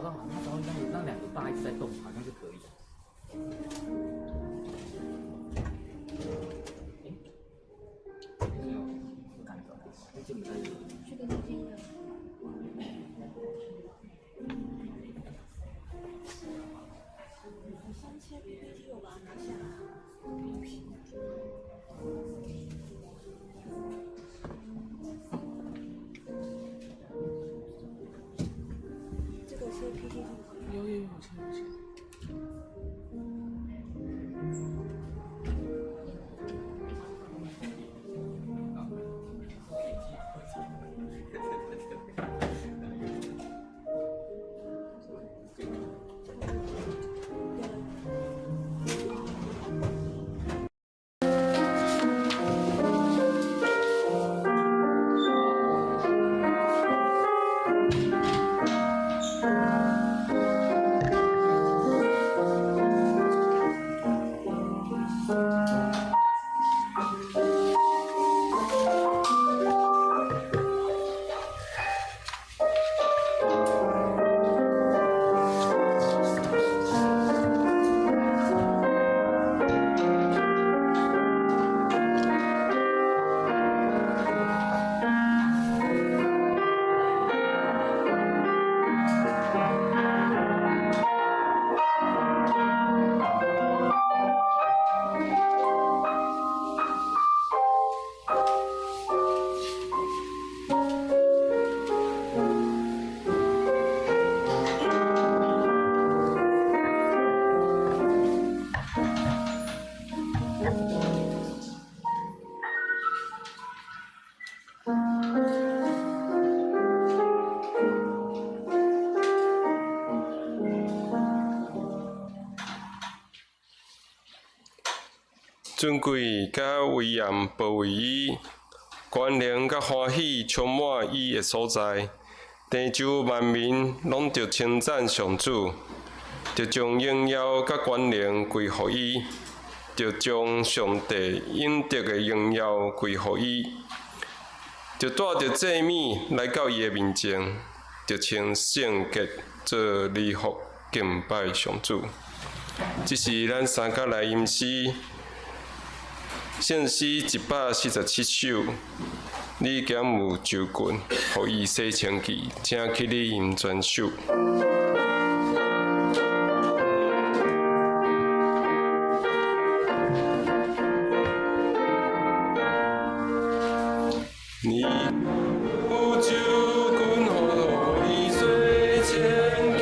到好像稍微让两个大一直在动，好像是可以的。我看到了，这不在这里。这个已经有。先切 PPT， 我把它拿下来。这个切 PPT。有，我切。尊贵甲威严保卫伊，关联甲欢喜充满伊的所在，地球万民拢着称赞上主，着将荣耀甲关联归乎伊，着将上帝应得的荣耀归乎伊，着带着祭米来到伊的面前，着穿圣洁做礼服敬拜上主。这是咱三角来吟诗。献诗147首，你减有周群，予伊洗清气，请起你吟全首。你有周群，予伊洗清气，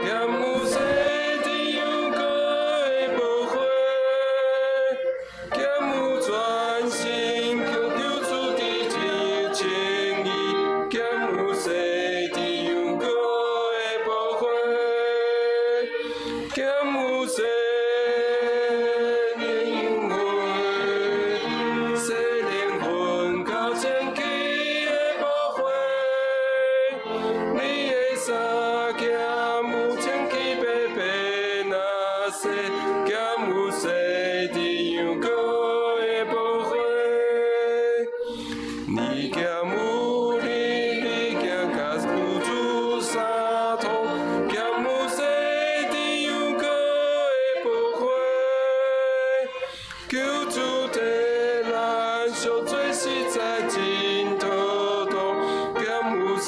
减有洗地有果的无花。全心求救主的真情意，减有洗地有果的保护，减有洗莲有花，洗灵魂到清气的保护。你的衫减有清气白白那洗，减有洗地有果。你减有你减甲有主相同，减有洗地有果的保护，求主替咱赎罪实在真妥当，减有洗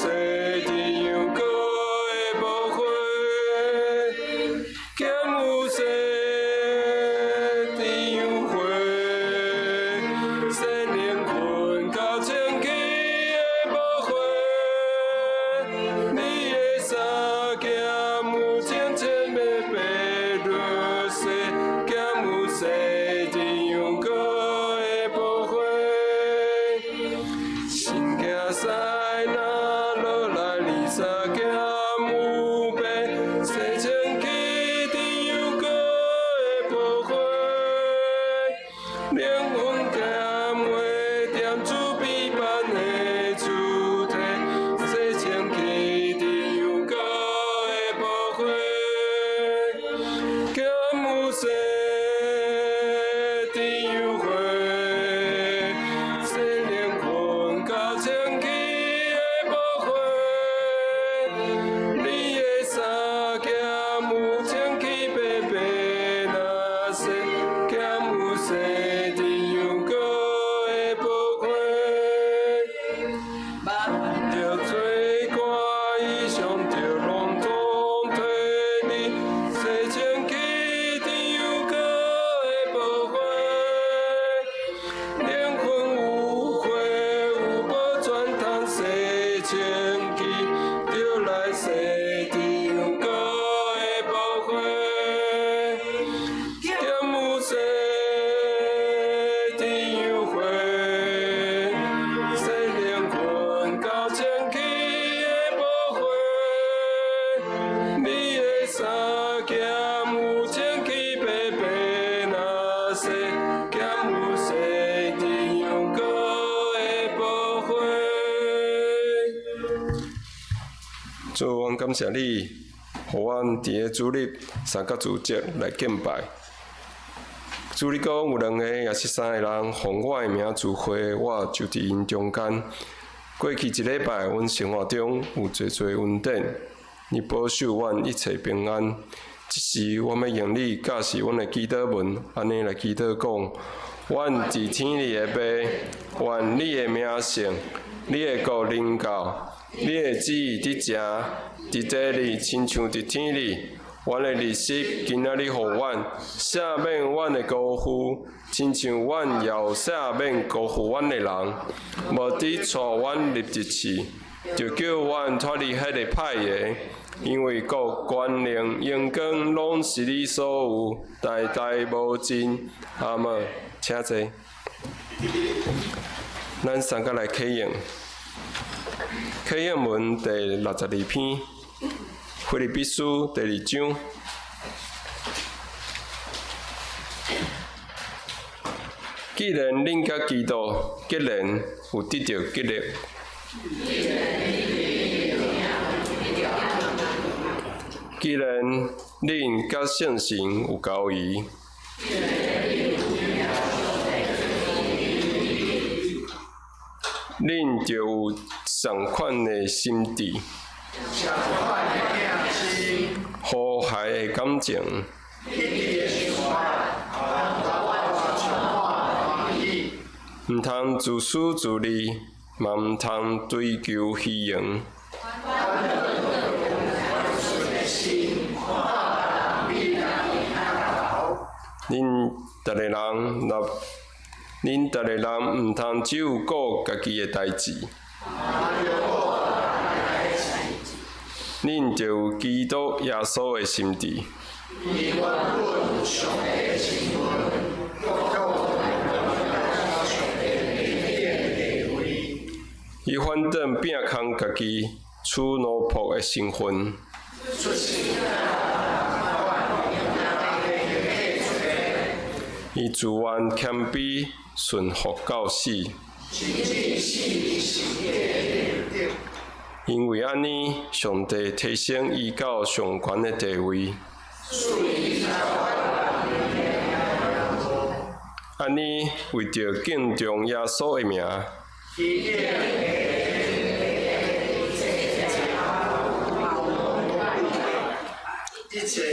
地有果的保护，减有洗地有花，洗灵魂到清气的无花，你的衫减有清清白白落洗，减有洗地有果的保护，心惊西那落来二三减有白，洗清气地有果的保护，灵魂减会点主必办的主题，洗清气地有果的保护，减有洗地有花，洗灵魂到清气的保护，你去，就来世天有果的报回。剑有世天有回，生灵魂到前去的报回。你的三剑有前去白白那世，剑有世天有果的报回。主，阮感谢你，互阮伫个主日三角主节来敬拜。主，你讲有2个也是3个人奉我的名聚会，我就伫因中间。过去一礼拜，阮生活中有侪侪恩典，你保守阮一切平安。即时，我要用你教示阮的祈祷文，安尼来祈祷讲：阮伫天里的爸，愿你的名圣，你的国临到，你的旨意伫遮，伫地里亲像伫天里。阮的日食今仔日予阮，赦免阮的辜负，亲像阮也有赦免辜负阮的人，无伫带阮入地市，就叫阮脱离迄个歹个。因为国、权能、荣光，拢是你所有，代代无尽。阿门。请坐。咱三个来启应。启应文第62篇，腓立比书第2章。既然恁甲基督结连有得到激励，既然恁甲圣神有交谊，恁就有同款的心智，和谐的感情。毋通自私自利，嘛毋通追求虚荣。恁逐个人毋通只有顾家己的代志，恁就有基督耶稣的心智。伊反正摒空家己处奴仆的身份，伊自愿谦卑顺服到死，因为安尼，上帝提升伊到上悬的地位。安尼，为着敬重耶稣的名，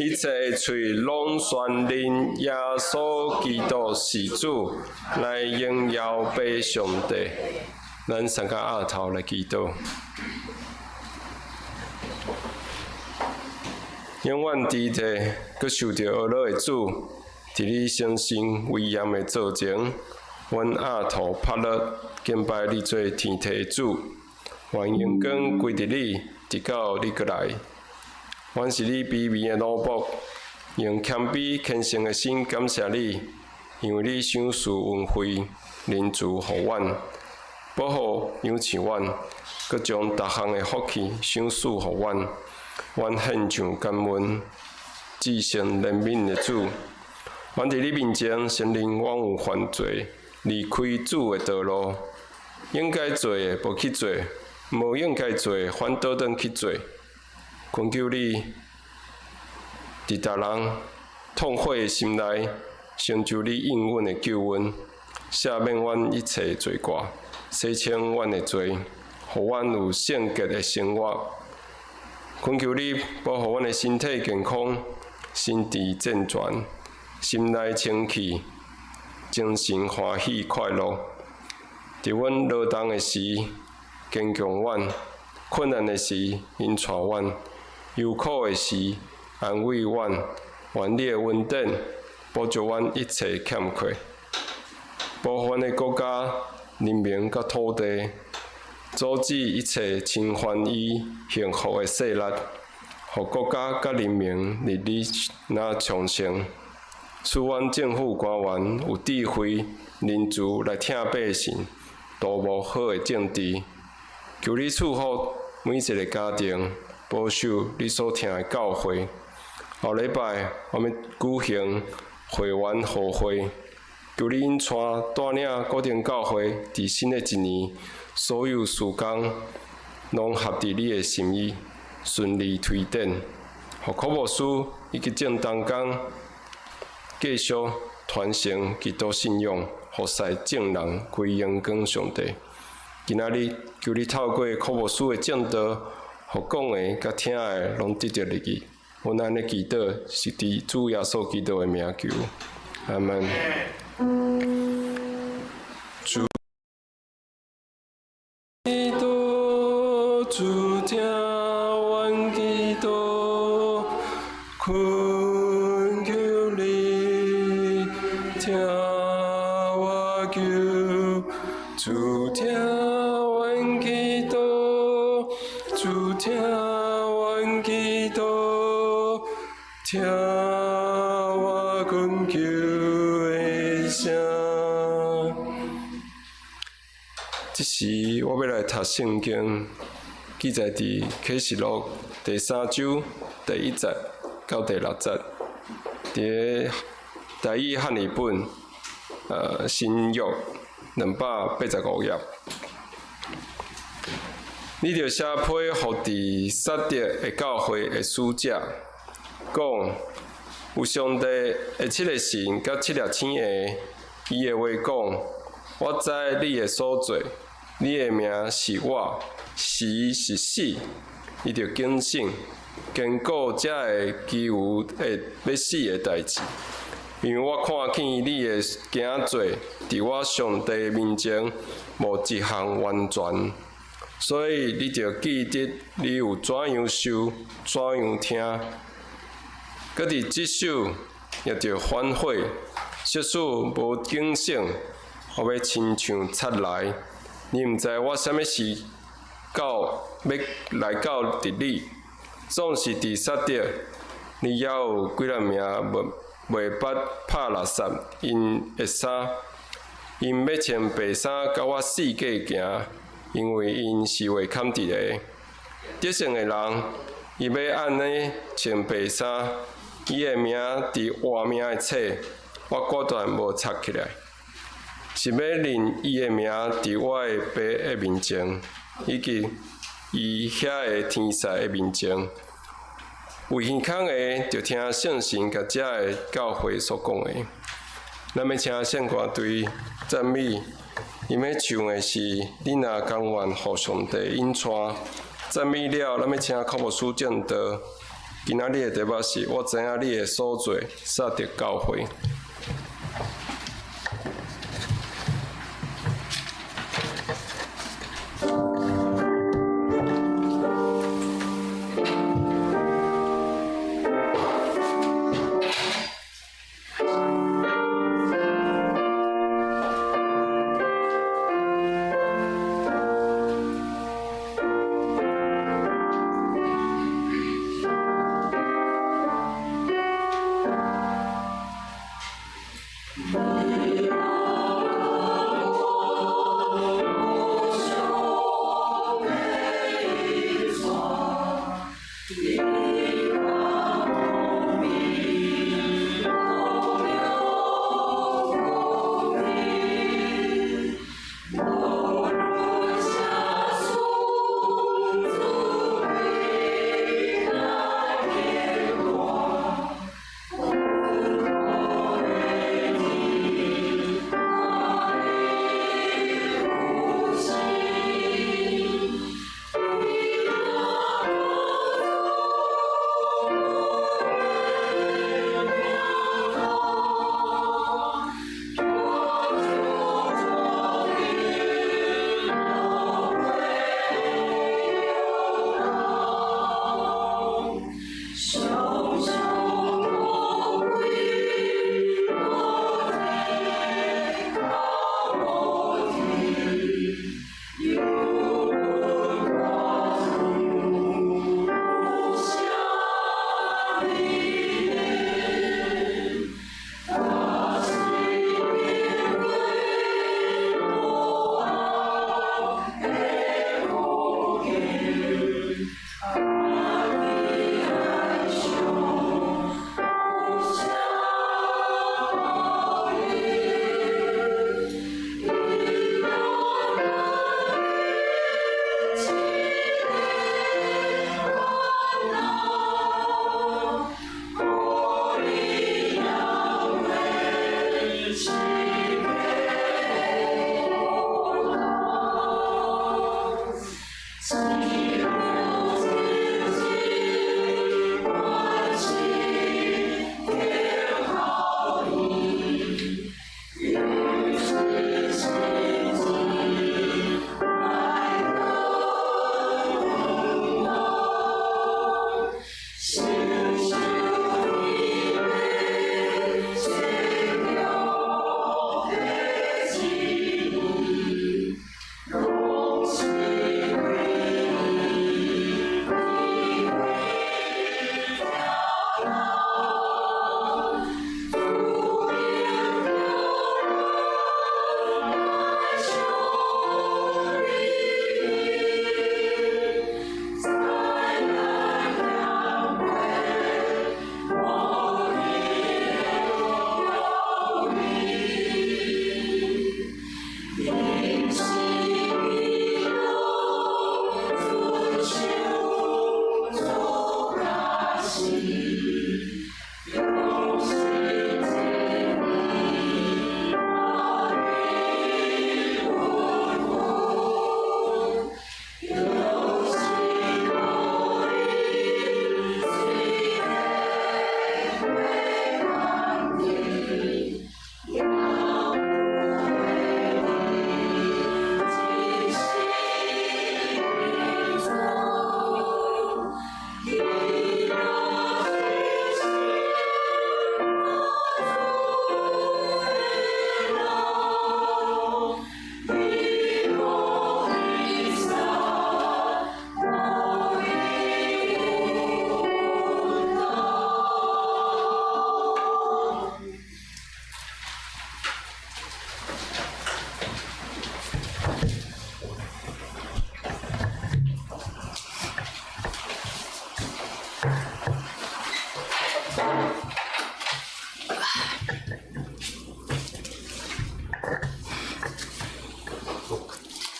一切嘴拢宣认耶稣基督是主，来荣耀爸上帝。咱三个额头来祈祷。永远伫地，佮受着恶落的主，伫你身心威严的造成，阮额头拍落敬拜你做天地主，愿荣光归伫你，直到你过来。阮是你卑微的奴仆，用谦卑虔诚的心感谢你，因为你赏赐恩惠，仁慈予阮，保护养饲阮，佮将逐项的福气赏赐予阮。阮献上感恩，至诚怜悯的主，阮伫你面前承认阮有犯罪，离开主的道路，应该做的无去做，无应该做的反倒转去做。恳求你，伫逐人痛悔的心内，成就你应允的救恩，赦免阮一切罪过，洗清阮的罪，互阮有圣洁的生活。恳求你保护阮的身体健康，心智健全，心内清气，精神欢喜快乐。伫阮劳动的时，坚强阮；困难的时，引带阮；忧苦的时，安慰阮。愿你的恩典补助阮一切欠缺，保护阮的国家、人民甲土地，阻止一切侵犯伊幸福的势力，互国家甲人民日那昌盛。使阮政府官员有智慧、仁慈来听百姓，度无好的政治。求你赐福每一个家庭，保守你所听的教诲。后礼拜我们举行会员互会，求你引带带领固定教会伫新的一年，所有事工拢合伫你的心意，顺利推展。互科牧师以及正当工继续传承基督信仰，服侍正人归荣光上帝。今仔日求你透过科牧师的正道，互讲的甲听的拢得着利益。阮安尼祈祷是伫主耶稣基督的名求，阿门。主基督，主听阮祈祷，恳求你听我求，主听阮祈祷，主听阮祈祷，听我恳求的声。这时我要来读圣经，记载伫启示录第3章第1节到第6节，伫台语汉语本新约285页。你着写批互伫撒狄的教会的使者，讲有上帝的7个神甲7粒星下，伊的话讲：我知你的所做，你的名是我，是死，伊着警醒，坚固才会几有要死的代志。因为我看见你的行做，伫我上帝面前无一项完全。所以你着记得你有怎样受，怎样听，搁伫即首也着反悔，即使无警醒，我要亲像贼来。你毋知我啥物时要来到伫你，总是伫撒狄，你还有几粒名袂捌拍垃圾因的衫，因要穿白衫甲我四界行。因为因是会堪伫个得胜的人，伊要安尼穿白衫，伊的名伫活命的册，我果断无插起来，是要令伊的名伫我的爸的面前，以及伊遐个天使的面前。有耳孔的，就听圣神甲遮个教会所讲的。咱要请圣歌队赞美。伊要唱的是你若甘愿互上帝引带，赞美了，咱要请科牧师正道。今仔日的题目是我知影你的所做，撒狄教会。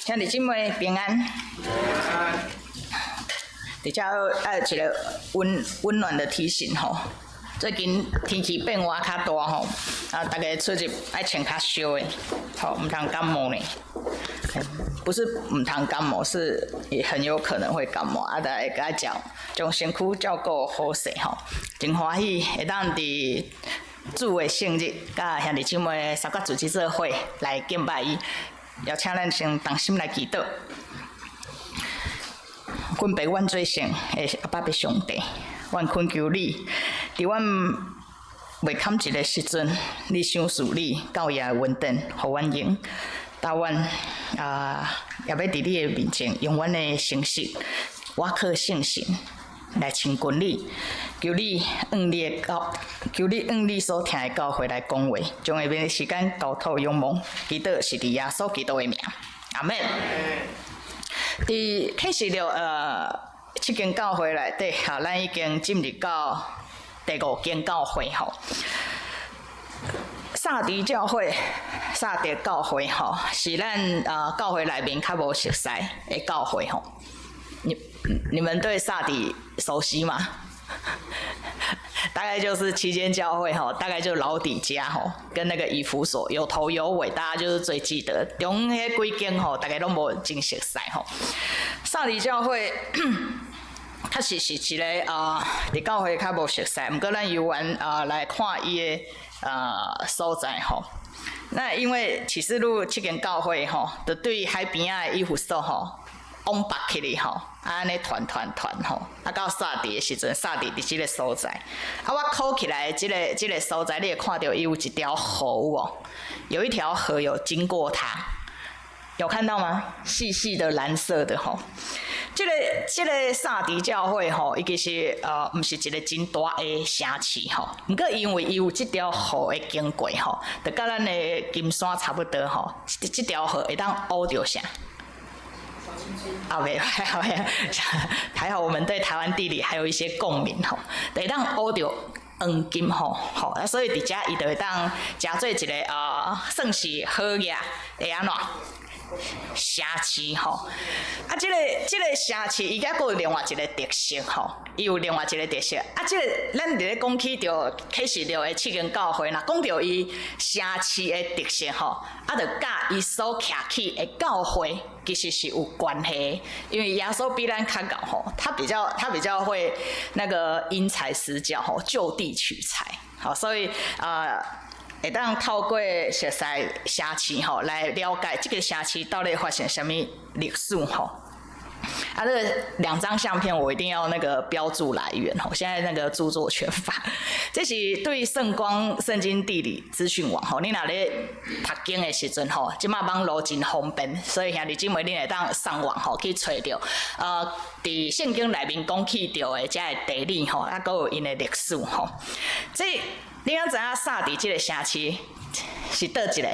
兄弟姐妹平安。伫遮爱有一个温暖的提醒吼，最近天气变化较大吼，大家出入爱穿较烧的，吼，唔通感冒呢。不是唔通感冒，是也很有可能会感冒。大家甲讲，将身躯照顾好势吼，真欢喜会当伫主的圣日，甲兄弟姊妹三角组织做伙来敬拜伊，邀请咱先同心来祈祷。阮爸阮最圣的阿爸爸上帝，阮恳求你，伫阮未堪一个时阵，你赏赐你教业的稳定，互阮用。答阮也要伫你的面前，用阮的诚实，我靠信心来亲近你。求你按你的求你按你所听的教诲来讲话，将下面的时间交托仰望，祈祷是伫耶稣基督的名，阿门。伫启示录7间教会内底，咱已经进入到第5间教会吼。撒迪教会、撒迪教会吼，是咱教会内面较无熟悉的教会吼。你们对撒迪熟悉吗？大概就是7间教会吼，大概就是老底家吼，跟那个以弗所有头有尾，大家就是最记得。中迄几间吼，大家都无真熟悉吼。撒迪教会确实是一个伫教会较无熟悉，毋过咱游玩来看伊的所在吼。那因为启示录7间教会吼，就对海边仔的以弗所吼。往北起哩吼，安尼团吼，到撒迪的时阵，撒迪伫即个所在，我考起来即个所在，你会看到伊有一条河哦，有一条河有经过它，有看到吗？细细的蓝色的吼，即个撒迪教会吼，伊其实毋是一个真大的城市吼，毋过因为伊有即条河的经过吼，就甲咱的金山差不多吼，即条河会当挖着啥？没有，还好我们对台湾地理还有一些共鸣吼，会当挖到黄金吼，所以伫遮伊就会当诚做一个算是好嘢，会安怎？城市吼，即个城市伊还佫有另外一个特色吼，伊有另外一个特色。即个咱伫咧讲起着启示录的7间教会，若讲着伊城市的特色吼，就甲伊所徛起的教会其实是有关系，因为耶稣比咱较高吼，他比较会那个因材施教吼，就地取材，好，所以会当透过熟悉城市吼来了解这个城市到底发生什么历史吼。这2张相片我一定要那个标注来源吼，现在那个著作权法，这是对圣光圣经地理资讯网吼，你若咧读经的时阵吼，即马网络真方便，所以兄弟姊妹你会当上网吼去找着，伫圣经内面讲起着的遮的地理吼，还佫有因的历史吼，这。你要知影撒迪这个城市是倒一个？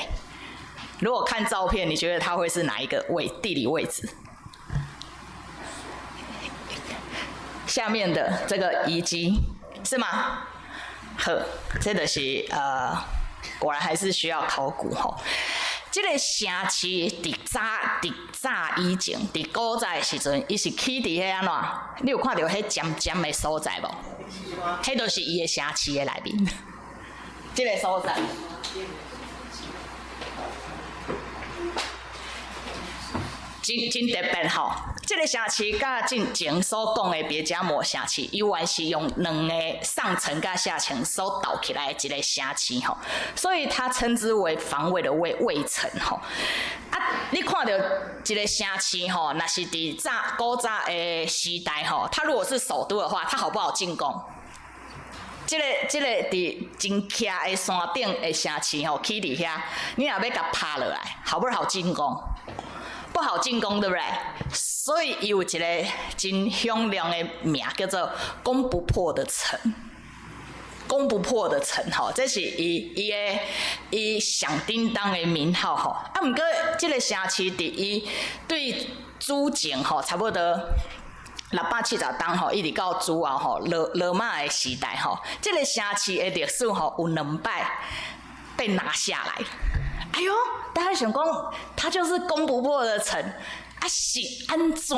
如果看照片，你觉得它会是哪一个地理位置？下面的这个遗迹是吗？好，这就是果然还是需要考古吼。这个城市伫早以前，伫古早的时阵，伊是起伫迄安怎？你有看到迄尖尖的所在无？迄就是伊的城市的内面。这个所在，真特别吼。这个城市甲进前所讲的别加摩城市，伊原是用2个上层甲下层所倒起来的一个城市吼，所以它称之为防卫的卫城吼。你看到一个城市吼，若是伫古早的时代吼，它如果是首都的话，它好不好进攻？这个伫真徛的山顶的城市吼，起伫遐，你若要甲拍落来，好不好进攻？不好进攻，对不对？所以伊有一个真响亮的名，叫做“攻不破的城”。攻不破的城吼，这是伊响叮当的名号吼。毋过这个城市伫伊对主前吼，差不多。670当吼，一直到主后吼，罗马的时代吼，这个城市的历史吼有2摆被拿下来，哎呦，大家想讲，它就是攻不破的城，啊是安怎？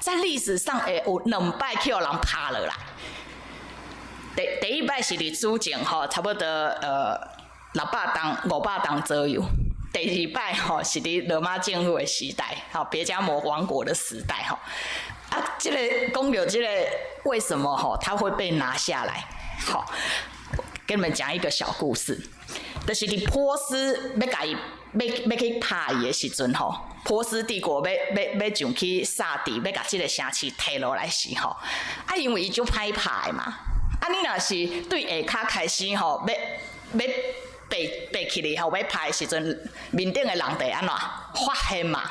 在历史上会有2摆去有人拍落来。第一摆是伫主前吼，差不多600栋、500栋左右。第二摆吼是伫罗马政府的时代，吼别加摩王国的时代吼。啊，这个讲到这个为什么吼它会被拿下来？好，跟你们讲一个小故事。就是伫波斯要甲伊要去拍伊的时阵吼，波斯帝国要上去杀敌，要甲即个城市摕落来时吼，啊因为伊就歹拍的嘛，啊你若是对下骹开始吼，要爬起来吼，要拍的时阵，面顶的人得安怎发现嘛？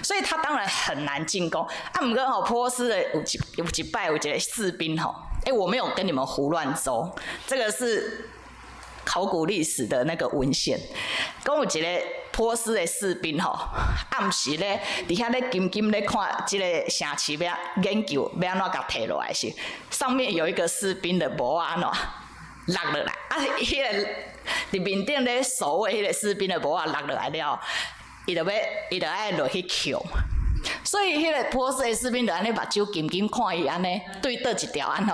所以他当然很难进攻。啊，不过吼，波斯的有一摆有一个士兵吼，我没有跟你们胡乱诌，这个是考古历史的那个文献。讲有一个波斯的士兵吼，暗时咧，伫遐咧紧咧看即个城市要研究要安怎甲摕落来时，上面有一个士兵的帽安怎落落来，啊，迄个伫面顶咧守卫迄个士兵的帽落落来了。伊就爱落去捡，所以迄个波斯的士兵就安尼目睭紧看伊安尼对倒一条安怎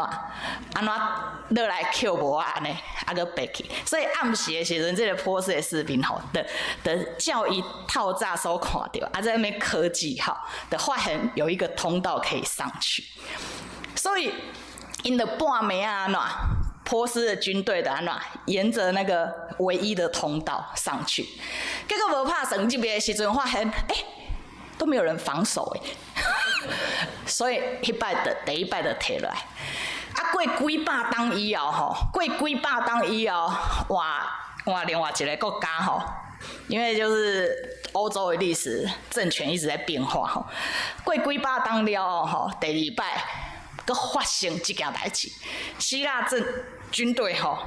落来捡无啊安尼，啊个爬去。所以暗时的时阵，这个波斯的士兵吼的叫伊透早所看到，啊在那边科技吼，的发现有一个通道可以上去，所以因的半暝啊安怎。波斯的军队的安怎沿着那个唯一的通道上去，结果无拍算这边的时阵发现，都没有人防守所以第一摆就摕落来。啊，过几百冬以后吼，换另外一个国家吼，因为就是欧洲的历史政权一直在变化吼，过几百冬了吼，第二摆佮发生这件代志，希腊军队吼，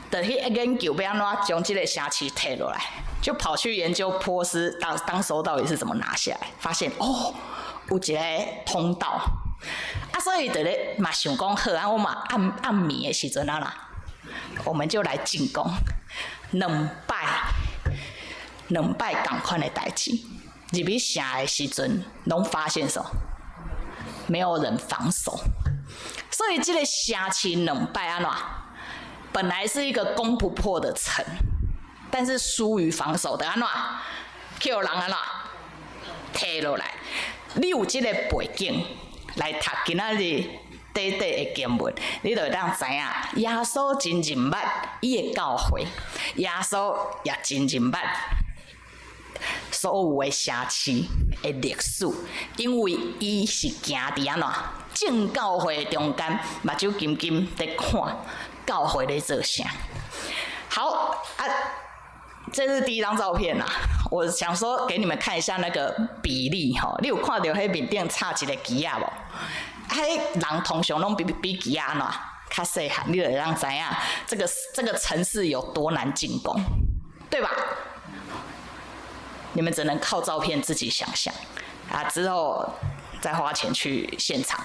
就去研究要安怎将这个城市摕落来，就跑去研究波斯当时到底是怎么拿下来，发现有一个通道，啊，所以就咧嘛想讲好啊，我嘛暗暝的时阵啊啦，我们就来进攻2摆同款的代志，入去城的时阵，拢发现什么？没有人防守。所以这个城市2摆安怎？本来是一个攻不破的城，但是疏于防守的安怎？叫人安怎摕落来？你有这个背景来读今仔日短的经文，你就会当知影，耶稣真认捌伊的教会，耶稣也真认捌所有的城市的历史，因为伊是行伫安怎正教会中间，目睭紧在看教会在做啥。好啊，这是第一张照片啦。我想说给你们看一下那个比例吼，你有看到迄面顶插一个旗仔无？迄人通常拢比旗仔安怎较细汉，你就会让知影这个城市有多难进攻，对吧？你们只能靠照片自己想象啊，之后再花钱去现场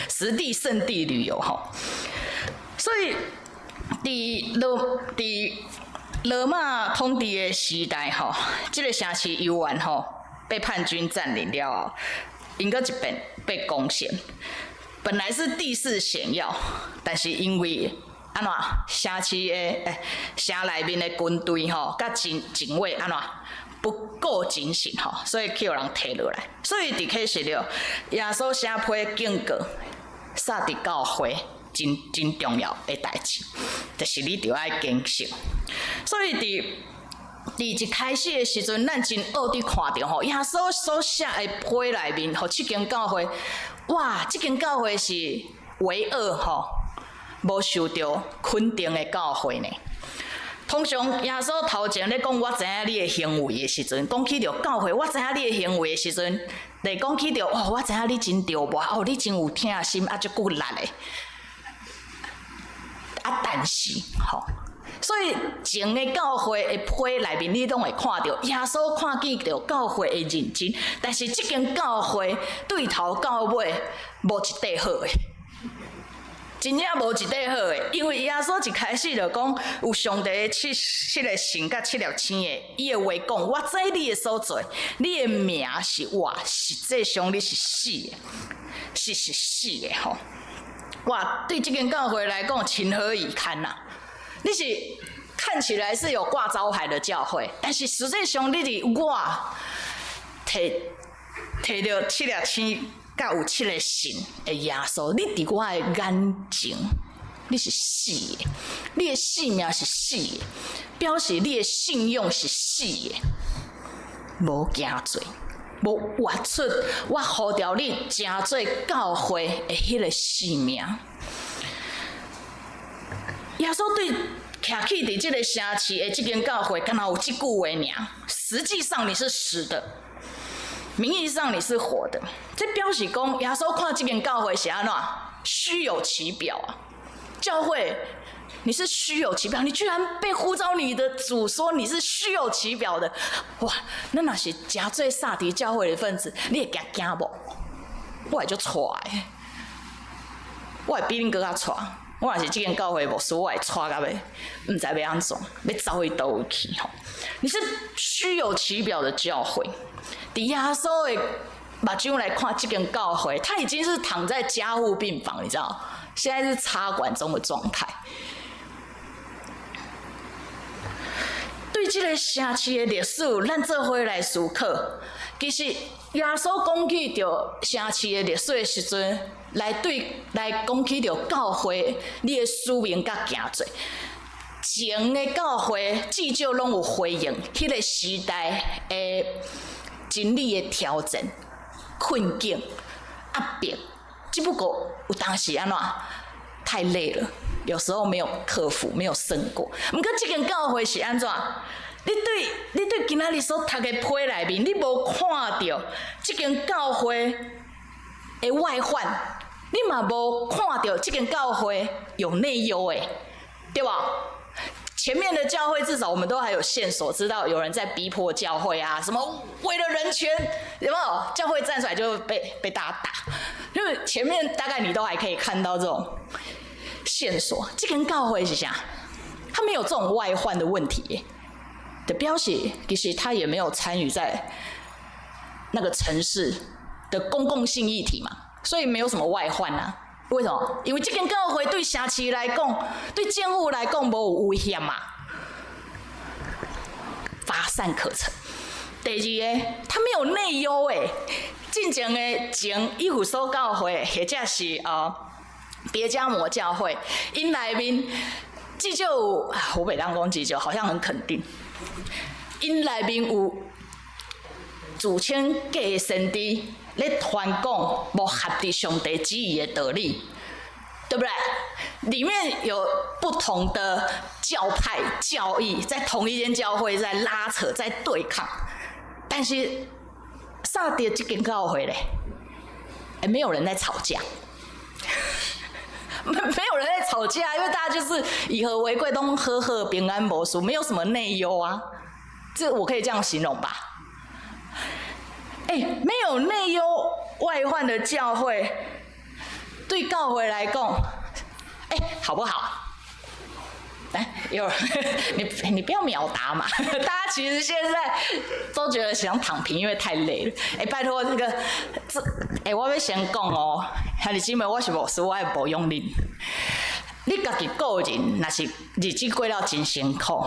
实地圣地旅游吼。所以伫罗马统治的时代吼，这个城市游玩吼被叛军占领了后，因搁一边被攻陷。本来是地势险要，但是因为安怎城市的城内面的军队吼，甲警卫安怎不够警醒吼，所以叫人摕落来。所以伫启示了耶稣写批警告，撒伫教会真重要的代志，就是你着爱坚守。所以伫一开始的时阵，咱真恶地看到吼，耶稣所写的批内面，吼，这间教会，哇，这间教会是唯二吼，无受到肯定的教会呢。通常耶稣头前咧讲，我知影你的行为的时阵，讲起着教会，我知影你的行为的时阵，来讲起着哦，我知影你真着我，你真有疼心，足骨力的。但是吼，所以前的教会的批内面，你拢会看到耶稣看见着教会的认真，但是这间教会对头到尾无一块好的。真正无一块好诶，因为耶稣一开始就讲有上帝七个神甲7粒星诶，伊诶话讲，我知你诶所做，你诶名是活，实际上你是死诶，是死诶吼。哇，对这间教会来讲，情何以堪呐、你是看起来是有挂招牌的教会，但是实际上你伫我摕到7粒星。甲有7个神的耶稣，你伫我的眼前，你是死的，你的性命是死的，表示你的信用是死的，无惊罪，无活出我呼召你成做教会的迄个使命。耶稣对徛起伫即个城市的即间教会，敢若有即句话尔，实际上你是死的。名义上你是活的，这表示讲耶稣看这间教会是安怎虚有其表啊！教会你是虚有其表，你居然被呼召你的主说你是虚有其表的，哇！那若是真做撒狄教会的分子，你会惊无？我会就带的，我会比恁搁较带。我若是这间教会牧师，我会带到尾，唔知要安怎，要走去倒位去吼？你是虚有其表的教会。伫耶稣的目睭来看这间教会，他已经是躺在加护病房，你知道，现在是插管中的状态。对这个城市的历史，咱做伙来思考。其实耶稣讲起着城市的历史的时阵，来讲起着教会你的使命甲行做。前的教会至少拢有回应迄个时代的真理的挑战、困境、压迫，只不过有当时安怎太累了，有时候没有克服，没有胜过。毋过这间教会是安怎？你对今仔日所读的批内面，你无看到这间教会的外患，你嘛无看到这间教会有内忧的，对吧？前面的教会至少我们都还有线索，知道有人在逼迫教会啊，什么为了人权，有没有？教会站出来就被大家打，就是前面大概你都还可以看到这种线索。这间教会是啥？他没有这种外患的问题的表示，其实他也没有参与在那个城市的公共性议题嘛，所以没有什么外患啊。为什么？因为这间教会对城市来讲，对政府来讲无有危险嘛，乏善可陈。第二个，他没有内忧诶。进前的以弗所教会，或者是别迦摩教会，因内面至少有，我袂当讲至少，好像很肯定，因内面有自称假的先知。咧传讲无合伫上帝旨意的道理，对不对？里面有不同的教派教义，在同一间教会在拉扯，在对抗。但是撒狄这间教会咧，没有人在吵架，没有人在吵架，因为大家就是以和为贵，都和和平安无事，没有什么内忧啊。这我可以这样形容吧？没有内忧外患的教会，对教会来讲，好不好？有人你不要秒答嘛！大家其实现在都觉得想躺平，因为太累了。拜托我要先讲哦，兄弟姊妹，我是牧师，我会无用恁。你家己个人若是日子过了真辛苦。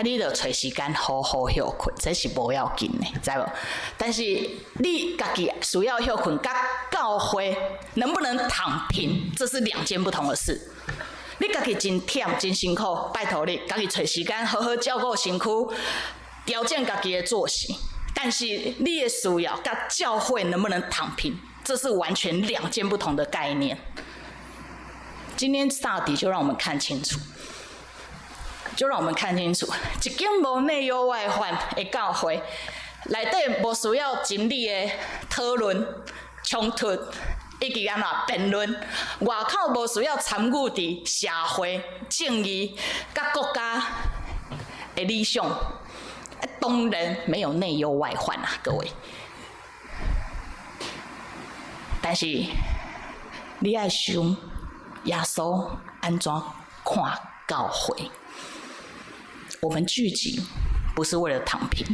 你就找时间好好休困，这是无要紧的，知无？但是你家己需要休困，甲教会能不能躺平，这是2件不同的事。你家己真忝真辛苦，拜托你家己找时间好好照顾身躯，调整家己的作息。但是你的需要甲教会能不能躺平，这是完全2件不同的概念。今天撒狄就让我们看清楚。一间无内忧外患的教会，内底无需要真理的讨论、冲突，以及安怎辩论，外口无需要参与伫社会、正义、甲国家的理想，当然没有内忧外患啊，各位。但是你要想，耶稣安怎看教会？我们聚集不是为了躺平，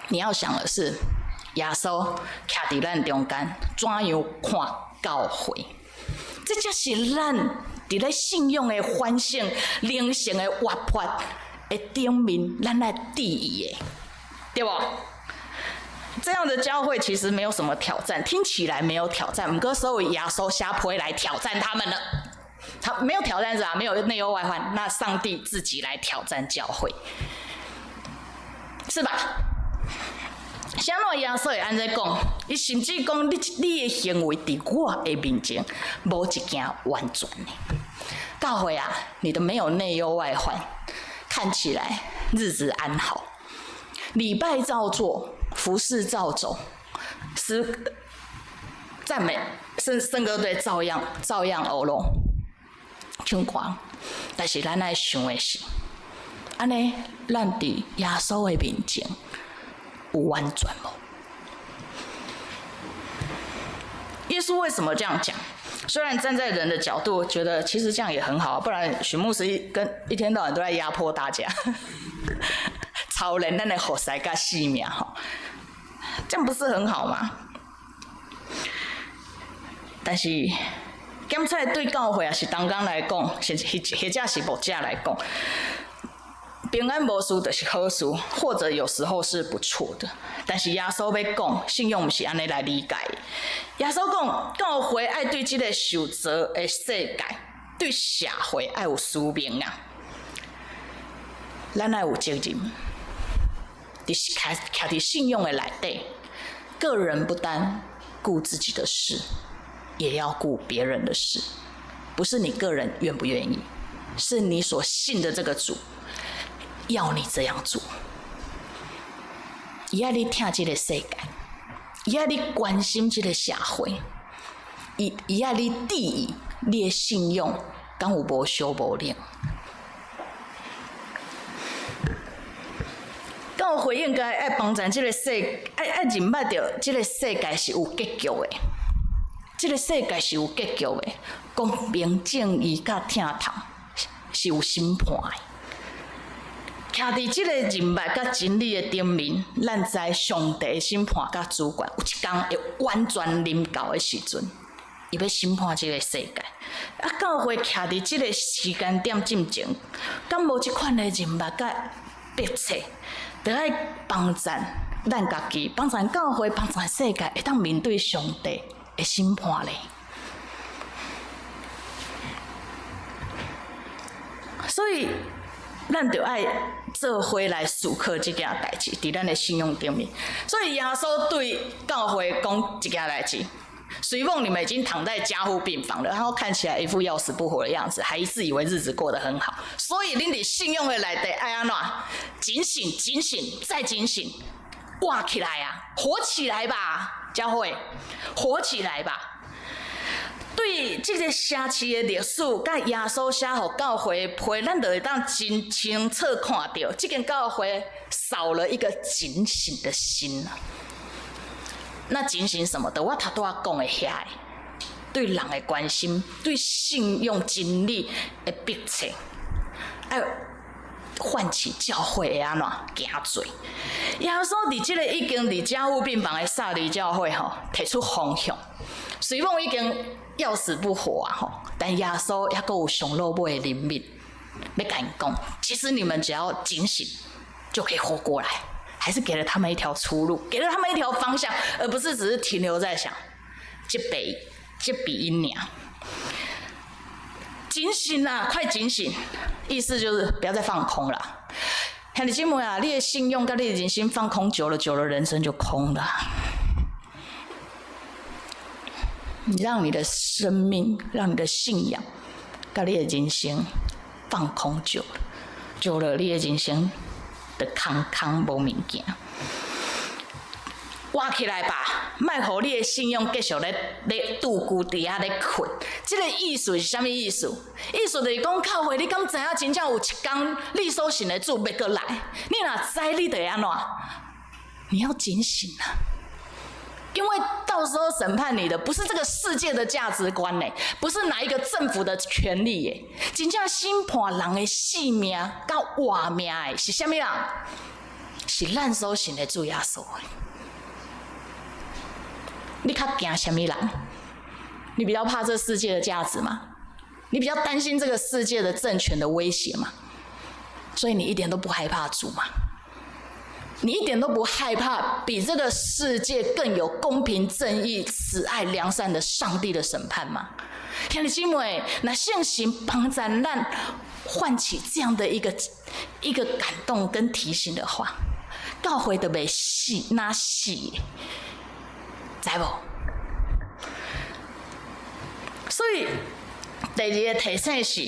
你要想的是，耶稣徛伫咱中间，怎样看教会？这才是咱伫咧信仰的反省、灵性的活泼的顶面，咱来第一的，对不？这样的教会其实没有什么挑战，听起来没有挑战，不过所以耶稣下坡来挑战他们了。他没有挑战者啊，没有内忧外患，那上帝自己来挑战教会，是吧？啥物耶稣会安尼讲？伊甚至讲你的行为伫我的面前，无一件完全的。教会啊，你都没有内忧外患，看起来日子安好，礼拜照做，服事照走，赞美圣歌队照样欧拢唱歌。但是咱爱想的是，安尼咱伫耶稣的面前有完全无？耶稣为什么这样讲？虽然站在人的角度觉得其实这样也很好，不然许牧师一天到晚都在压迫大家，超人咱的活塞甲性命吼，这样不是很好吗？但是检测对教会也是同工来讲，或者是牧者来讲，平安无事就是好事，或者有时候是不错的。但是耶稣要讲，信仰不是安尼来理解。耶稣讲，教会爱对这个受造的世界，对社会爱有使命啊。咱爱有责任，徛伫信仰的内底，个人不单顾自己的事，也要顾别人的事。不是你个人愿不愿意，是你所信的这个主要你这样做。伊爱你听这个世界，伊爱你关心这个社会，伊爱你注意你的信仰敢有无修无灵。教会应该爱帮助这个爱认捌到这个世界是有结局的，这个世界是有结局的，公平正义甲疼痛是有审判的。徛伫即个认捌甲真理的顶面，咱知上帝的审判甲主权，有一天会完全临到的时阵，伊要审判即个世界。啊，教会徛伫即个时间点进前，敢无即款的认捌甲迫切，就爱帮助咱家己，帮助教会，帮助世界，会当面对上帝的审判咧。所以，咱就爱做伙来思考这件代志，伫咱的信仰顶面。所以耶稣对教会讲一件代志：随梦你们已经躺在加护病房了，然后看起来一副要死不活的样子，还自以为日子过得很好。所以恁伫信仰的内底爱安怎？警醒，警醒，再警醒，活起来啊！活起来吧，教会，活起来吧！对这个城市的历史，甲耶稣写予教会的批，咱就会当真清楚看到，这间教会少了一个警醒的心啊。那警醒什么的？我头拄仔讲的遐个，对人的关心，对信用真理的迫切，爱唤起教会会安怎行做。耶稣伫这个已经伫加护病房的撒利教会吼，提出方向。随梦已经要死不活啊吼，但耶稣还阁有上落尾的灵命，要甲因讲，其实你们只要警醒，就可以活过来。还是给了他们一条出路，给了他们一条方向，而不是只是停留在想这比因娘。警醒啊，快警醒！意思就是不要再放空了。兄弟姐妹啊，你的信用跟你的人心放空久了，人生就空了。你让你的生命，让你的信仰跟你的人生放空久了你的人生的空无物件，活起来吧！莫互你的信用继续咧度孤伫遐咧困。这个意思是啥物意思？意思就是讲，教会你敢知影真正有一天你所信的主要过来？你若知，你得安怎？你要警醒啊！因为到时候审判你的不是这个世界的价值观呢，不是哪一个政府的权利耶，真正审判人的性命甲活命的是什么人？是咱所信的主耶稣。你较惊什么人？你比较怕这世界的价值吗？你比较担心这个世界的政权的威胁吗？所以你一点都不害怕主吗？你一点都不害怕比这个世界更有公平正义、慈爱良善的上帝的审判吗？兄弟姐妹，那现行帮咱唤起这样的一个感动跟提醒的话，教会就袂死，哪死？知无？所以第二个提醒是，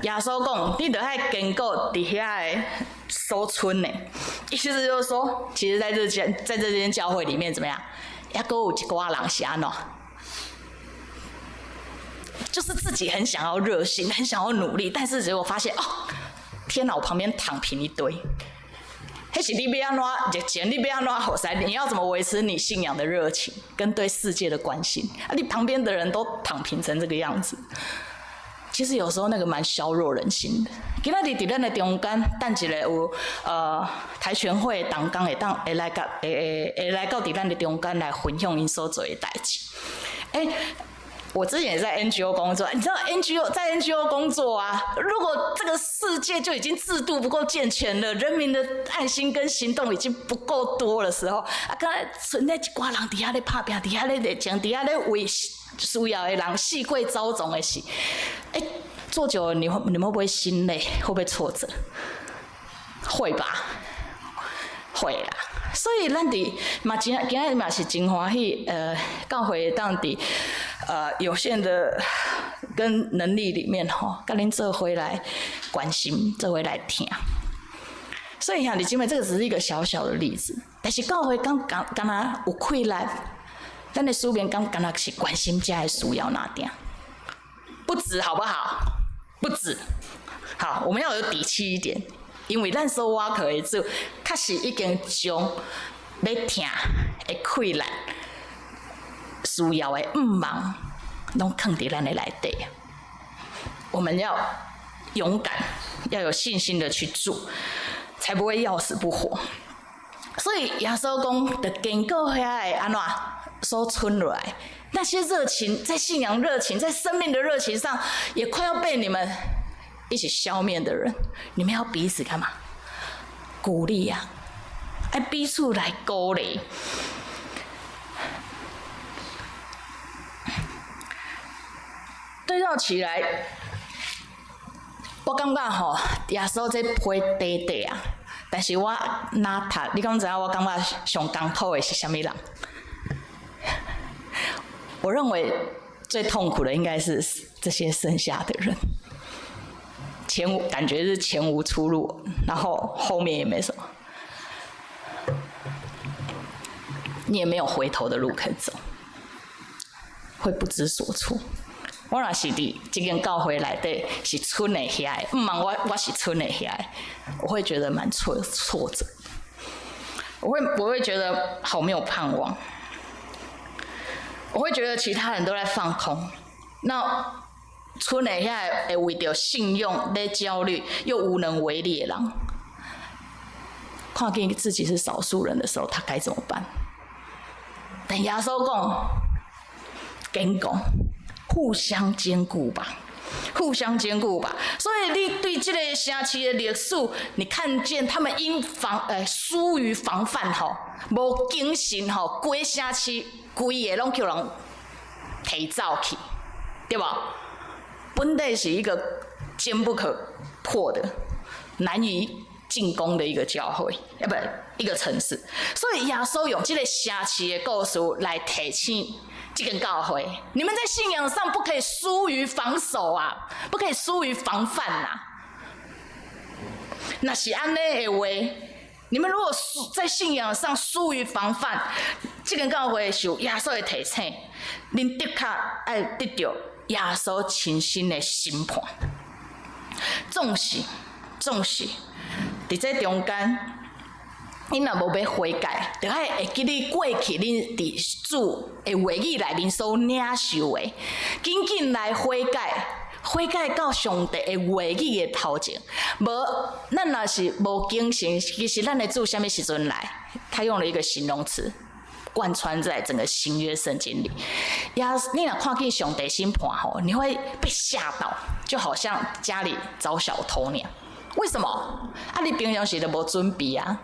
耶稣讲，你就要坚固伫遐的收村呢。意思就是说，其实在这间教会里面怎么样？还阁有一寡人是安怎？就是自己很想要热心，很想要努力，但是结果发现哦，天哪，我旁边躺平一堆。迄是你要安怎热情？你要安怎好塞？你要怎么维持你信仰的热情跟对世界的关心？啊，你旁边的人都躺平成这个样子，其实有时候那个蛮削弱人心的。今仔日伫咱的中间，等一个有台全会同工会来到伫咱的中间来分享因所做的代志。我之前也在 NGO 工作，你知道在 NGO 工作啊，如果这个世界就已经制度不够健全了，人民的爱心跟行动已经不够多的时候，啊，刚才存在一寡人底下咧拍拼，底下咧热情，底下咧为需要的人四过招总的事，做久了你们会不会心累？会不会挫折？会吧，会啦。所以咱伫嘛今仔日嘛是真欢喜，教会当伫有限的跟能力里面吼，甲恁做回来关心，做回来听。所以兄弟姐妹，这个只是一个小小的例子，但是教会敢若有困难，咱的书面敢若是关心家的需要哪点，不止好不好？不止。好，我们要有底气一点。因为咱所挖可的主，确实已经将要听的困难、需要的忙，拢放伫咱的内底。我们要勇敢，要有信心的去做，才不会要死不活。所以耶稣讲，就坚固遐的安怎所存落来，那些热情，在信仰热情，在生命的热情上，也快要被你们一起消灭的人，你们要彼此干嘛？鼓励啊，要彼此来鼓励。对照起来，我感觉吼，耶稣这批短短啊，但是我哪读，你敢知影？我感觉上艰苦的是什么人？我认为最痛苦的应该是这些剩下的人。感觉是前无出路，然后后面也没什么，你也没有回头的路可以走，会不知所措。我若是伫这间教会内底是村的遐的，唔茫我是村的遐的，我会觉得蛮挫折，我会觉得好没有盼望，我会觉得其他人都在放空，那。村的遐会为着信用咧焦虑又无能为力的人，看见自己是少数人的时候，他该怎么办？但耶稣讲，坚固，互相兼顾吧，互相兼顾吧。所以你对这个城市的历史，你看见他们因疏于防范吼，无精神吼，规城市规个拢叫人提走去，对吧？本来是一个坚不可破的、难以进攻的一个教会，要不一个城市。所以耶稣用这个城市的故事来提醒这个教会：你们在信仰上不可以疏于防守啊，不可以疏于防范啊。那是安尼的话，你们如果在信仰上疏于防范，这个教会受耶稣的提醒，恁的确要得到耶稣亲身的审判。总是，伫这中间，恁若无要悔改，就爱会记你过去恁伫主的话语内面所领受的，紧紧来悔改，悔改到上帝的话语的头前。无，咱若是无精神，其实咱的主什么时阵来？他用了一个形容词，贯穿在整个新约圣经里。你若看见上帝审判吼，你会被吓到，就好像家里遭小偷那样。为什么？啊，你平常时都无准备啊。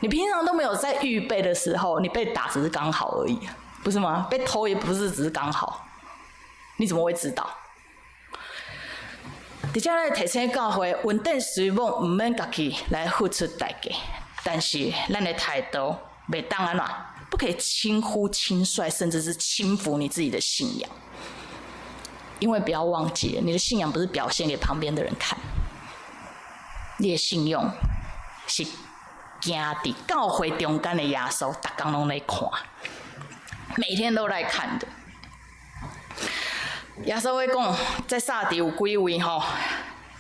你平常都没有在预备的时候，你被打只是刚好而已，不是吗？被偷也不是只是刚好，你怎么会知道？伫遮咧提醒教会，稳定随梦唔免家己来付出代价，但是咱的态度袂当安怎，不可以轻忽轻率，甚至是轻浮你自己的信仰。因为不要忘记，你的信仰不是表现给旁边的人看，你的信用是行伫教会中间的耶稣，逐天拢来看，每天都来看的。耶稣会讲，在撒地有几位吼，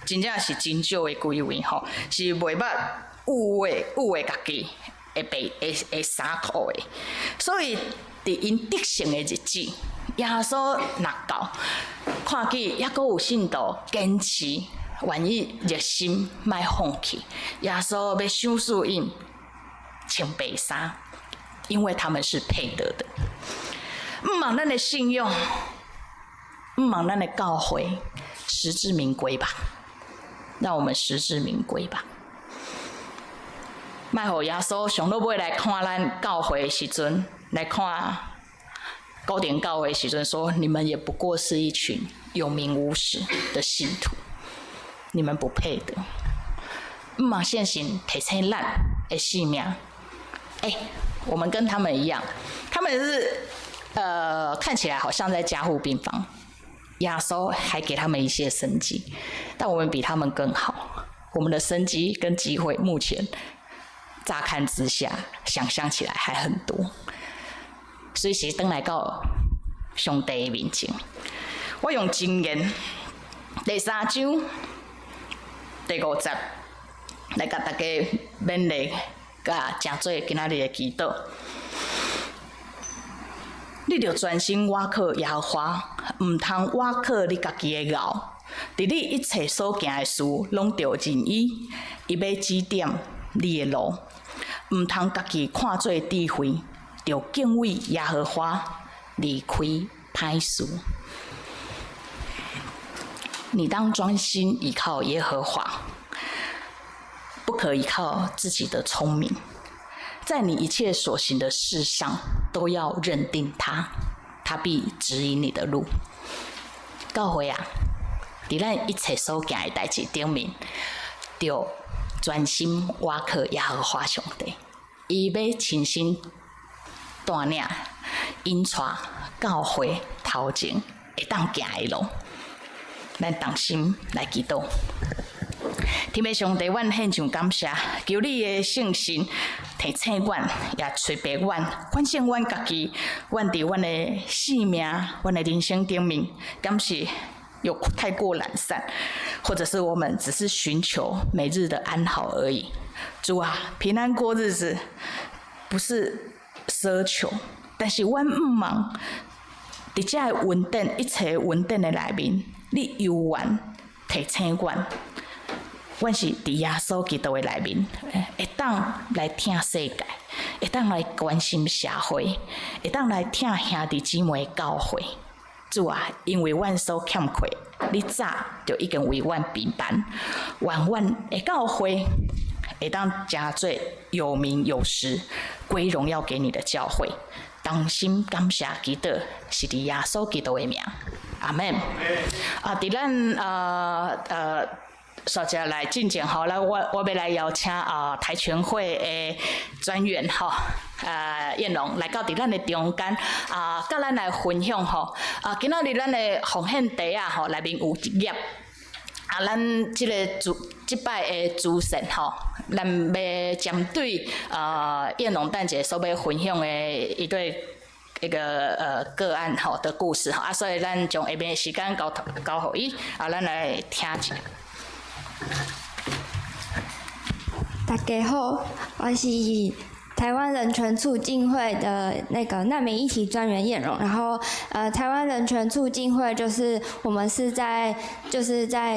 真正是真少的几位吼，是袂捌有的家己会三苦的。所以伫因得胜的日子，耶稣若到，看见还阁有信徒坚持。愿意热心，莫放弃。耶稣要赏赐因穿白衫，因为他们是配得的。毋望咱的信用，毋望咱的教诲实至名归吧。让我们实至名归吧。莫互耶稣上到尾来看咱教诲的时阵，来看高点教会的时阵说，你们也不过是一群有名无实的信徒。你们不配的，毋望现行提醒咱的性命。我们跟他们一样，他们是看起来好像在加护病房，耶稣还给他们一些生机，但我们比他们更好。我们的生机跟机会，目前乍看之下，想象起来还很多。所以是回来到上帝的面前，我用箴言第3章。第50来甲大家勉励，甲诚做今仔日的祈祷。你着专心倚靠耶和华，毋通倚靠你家己的敖。伫你一切所行的事，拢着仁义，伊要指点你的路。毋通家己看做智慧，着敬畏耶和华，离开歹事。你当专心依靠耶和华，不可依靠自己的聪明，在你一切所行的事上都要认定他，他必指引你的路。教会啊，伫咱一切所行的代志顶面，就专心倚靠耶和华上帝，伊要亲身带领引带教会头前会当行的路。咱同心来祈祷，天父上帝，阮献上感谢，求你的圣神提醒阮，也催逼阮，反省阮家己，阮伫阮的性命、阮的人生顶面，敢是有太过懒散，或者是我们只是寻求每日的安好而已。主啊，平安过日子不是奢求，但是阮毋忘伫遮稳定一切稳定的内面。你悠然提醒阮，阮是伫耶稣基督的内面，会当来听世界，会当来关心社会，会当来听兄弟姊妹的教诲。主啊，因为阮所欠缺，你早就已经为阮平反，愿阮的教诲会当真做有名有实，归荣耀给你的教诲。同心感谢祈祷，是伫耶稣基督的名，阿门。伫咱稍者来进前吼，我要来邀请台全会的专员吼，燕龙来到伫咱的中间甲咱来分享吼。今仔日咱的奉献茶啊吼，内面有一页。咱即摆的主神吼，咱要针对燕龙蛋姐所要分享的一对一个个案吼的故事吼，所以咱将下面的时间交互伊，咱来听一下。大家好，我是台湾人权促进会的那个难民议题专员燕荣。然后台湾人权促进会就是我们是在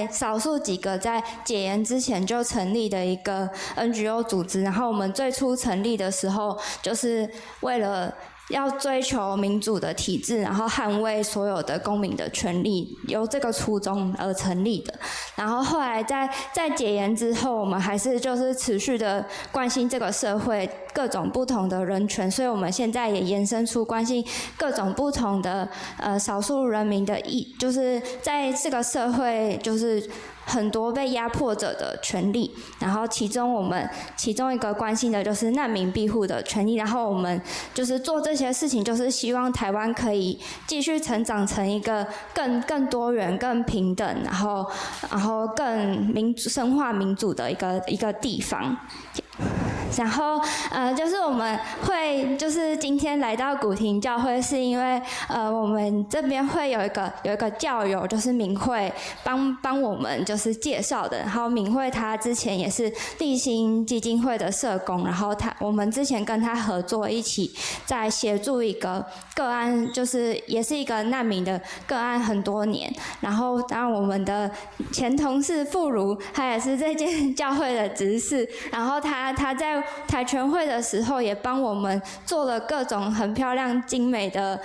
少数几个在解严之前就成立的一个 NGO 组织。然后我们最初成立的时候，就是为了要追求民主的体制，然后捍卫所有的公民的权利，由这个初衷而成立的。然后后来在解严之后，我们还是就是持续的关心这个社会各种不同的人权，所以我们现在也延伸出关心各种不同的少数人民的就是在这个社会就是很多被压迫者的权利，然后其中一个关心的就是难民庇护的权利，然后我们就是做这些事情，就是希望台湾可以继续成长成一个更多元、更平等，然后更深化民主的一个地方。然后就是我们会就是今天来到古亭教会，是因为我们这边会有一个教友，就是敏慧帮我们就是介绍的。然后敏慧她之前也是立新基金会的社工，然后我们之前跟她合作，一起在协助一个个案，就是也是一个难民的个案很多年。然后当然我们的前同事傅如，她也是这间教会的执事，然后她在台全会的时候也帮我们做了各种很漂亮精美的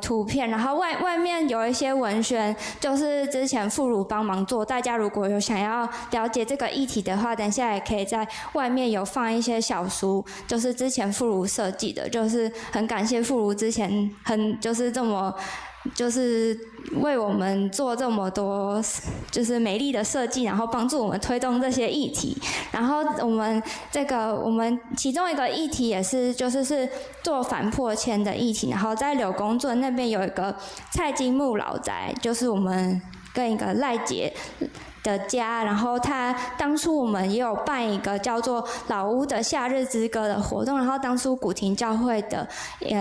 图片，然后外面有一些文宣，就是之前傅如帮忙做。大家如果有想要了解这个议题的话，等下也可以在外面有放一些小书，就是之前傅如设计的，就是很感谢傅如之前就是这么就是为我们做这么多就是美丽的设计，然后帮助我们推动这些议题。然后我们其中一个议题也是是做反迫迁的议题，然后在柳公圳那边有一个蔡金木老宅，就是我们跟一个赖姐的家，然后他当初我们也有办一个叫做老屋的夏日之歌的活动，然后当初古亭教会的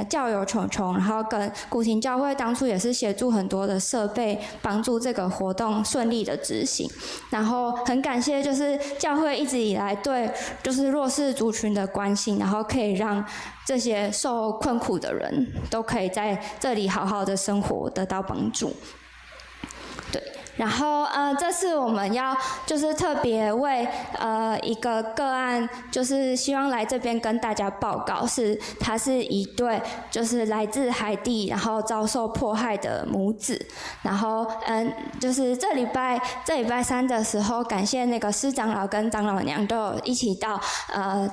教友琼琼，然后跟古亭教会当初也是协助很多的设备，帮助这个活动顺利的执行。然后很感谢就是教会一直以来对就是弱势族群的关心，然后可以让这些受困苦的人都可以在这里好好的生活，得到帮助。对。然后这次我们要就是特别为一个个案，就是希望来这边跟大家报告，他是一对就是来自海地，然后遭受迫害的母子。然后就是这礼拜三的时候，感谢那个师长老跟长老娘都有一起到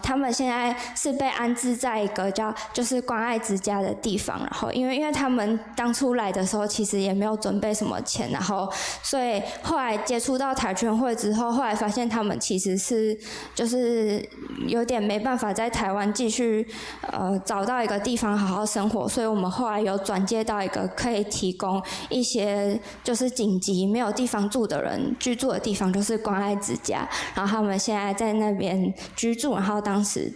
他们现在是被安置在一个就是关爱之家的地方。然后因为他们当初来的时候其实也没有准备什么钱，然后所以后来接触到台全会之后，后来发现他们其实是就是有点没办法在台湾继续找到一个地方好好生活，所以我们后来有转接到一个可以提供一些就是紧急没有地方住的人居住的地方，就是关爱之家。然后他们现在在那边居住，然后当时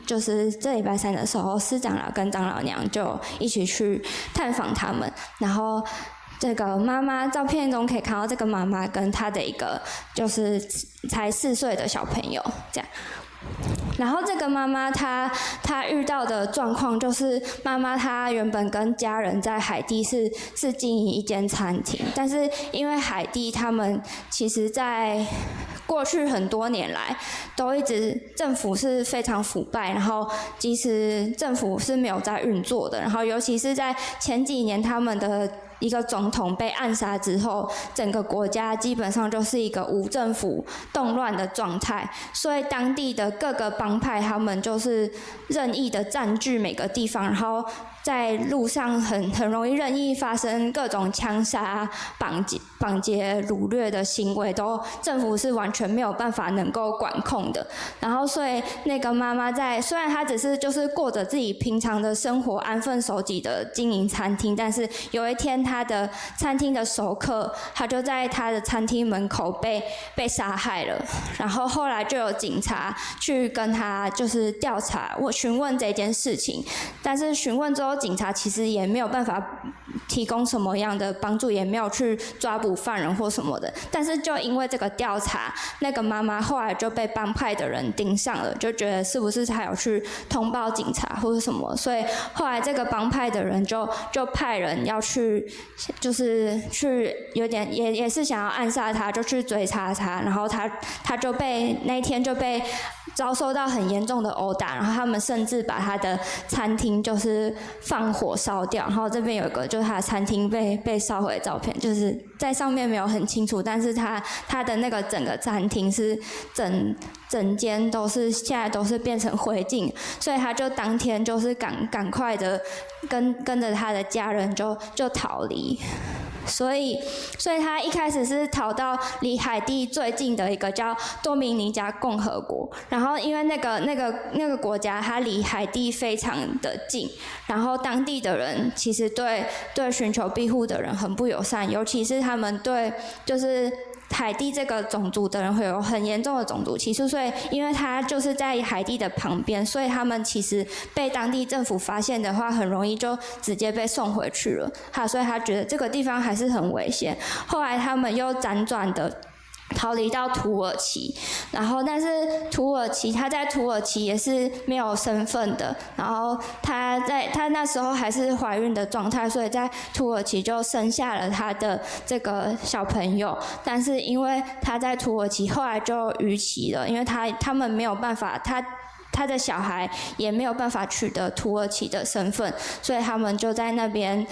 就是这礼拜三的时候，师长老跟长老娘就一起去探访他们。然后这个妈妈照片中可以看到，这个妈妈跟她的一个就是才4岁的小朋友这样。然后这个妈妈她遇到的状况就是，妈妈她原本跟家人在海地是经营一间餐厅，但是因为海地他们其实在过去很多年来都一直政府是非常腐败，然后即使政府是没有在运作的，然后尤其是在前几年他们的一个总统被暗杀之后，整个国家基本上就是一个无政府动乱的状态，所以当地的各个帮派他们就是任意的占据每个地方，然后在路上很容易任意发生各种枪杀、绑劫、掳掠的行为，都政府是完全没有办法能够管控的。然后所以那个妈妈虽然她只是就是过着自己平常的生活，安分守己的经营餐厅，但是有一天她的餐厅的熟客，他就在她的餐厅门口被杀害了。然后后来就有警察去跟她就是调查询问这件事情，但是询问之后候警察其实也没有办法提供什么样的帮助，也没有去抓捕犯人或什么的。但是就因为这个调查，那个妈妈后来就被帮派的人盯上了，就觉得是不是她有去通报警察或者什么，所以后来这个帮派的人就派人要去，就是去有点也是想要暗杀她，就去追查她，然后她就那一天就被遭受到很严重的殴打，然后他们甚至把他的餐厅就是放火烧掉，然后这边有一个就是他的餐厅被烧毁的照片，就是在上面没有很清楚，但是他的那个整个餐厅是整间现在都是变成灰烬，所以他就当天就是赶快的跟着他的家人就逃离。所以他一开始是逃到离海地最近的一个叫多米尼加共和国，然后因为那个国家它离海地非常的近，然后当地的人其实对寻求庇护的人很不友善，尤其是他们对就是海地这个种族的人会有很严重的种族歧视，所以因为他就是在海地的旁边，所以他们其实被当地政府发现的话，很容易就直接被送回去了。所以他觉得这个地方还是很危险。后来他们又辗转的逃离到土耳其，然后但是他在土耳其也是没有身份的，然后他那时候还是怀孕的状态，所以在土耳其就生下了他的这个小朋友，但是因为他在土耳其后来就逾期了，因为他们没有办法，他的小孩也没有办法取得土耳其的身份，所以他们就在那边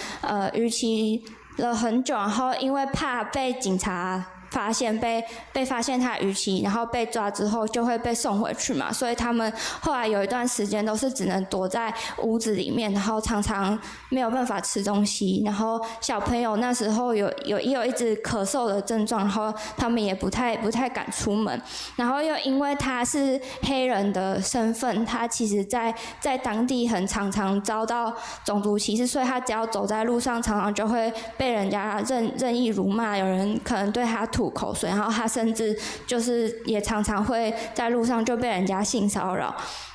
逾期了很久，然后因为怕被警察发现被发现他逾期，然后被抓之后就会被送回去嘛，所以他们后来有一段时间都是只能躲在屋子里面，然后常常没有办法吃东西，然后小朋友那时候有一直咳嗽的症状，然后他们也不太敢出门，然后又因为他是黑人的身份，他其实在当地很常遭到种族歧视，所以他只要走在路上，常常就会被人家任意辱骂，有人可能对他吐口水，然后他甚至就是也常常会在路上就被人家性骚扰。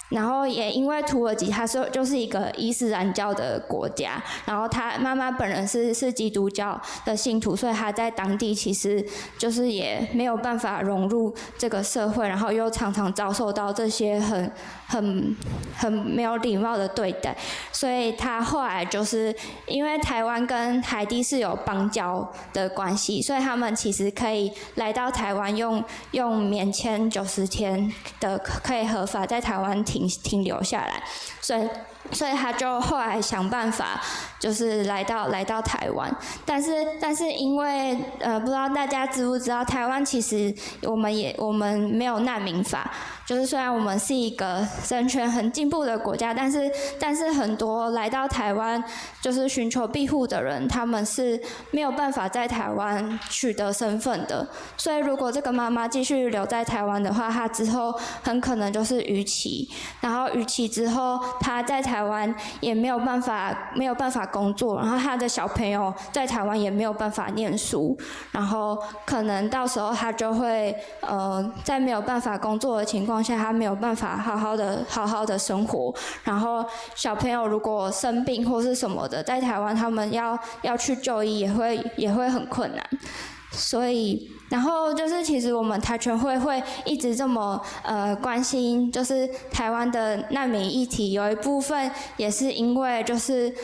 然后也因为土耳其它就是一个伊斯兰教的国家，然后他妈妈本人是基督教的信徒，所以他在当地其实就是也没有办法融入这个社会，然后又常常遭受到这些很没有礼貌的对待，所以他后来就是因为台湾跟海地是有邦交的关系，所以他们其实可以来到台湾用免签90天的可以合法在台湾停留下来，所以他就后来想办法，就是来到台湾，但是因为不知道大家知不知道，台湾其实我们没有难民法，就是虽然我们是一个人权很进步的国家，但是很多来到台湾就是寻求庇护的人，他们是没有办法在台湾取得身份的，所以如果这个妈妈继续留在台湾的话，她之后很可能就是逾期，然后逾期之后她在台湾也没有办法工作，然后她的小朋友在台湾也没有办法念书，然后可能到时候她就会在没有办法工作的情况下，她没有办法好好的生活，然后小朋友如果生病或是什么的，在台湾他们要去就医也会很困难，所以然后就是其实我们台全会一直这么关心就是台湾的难民议题，有一部分也是因为就是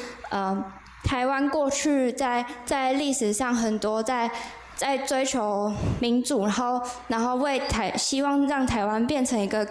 台湾过去在历史上很多在追求民主，然后希望让台湾变成一个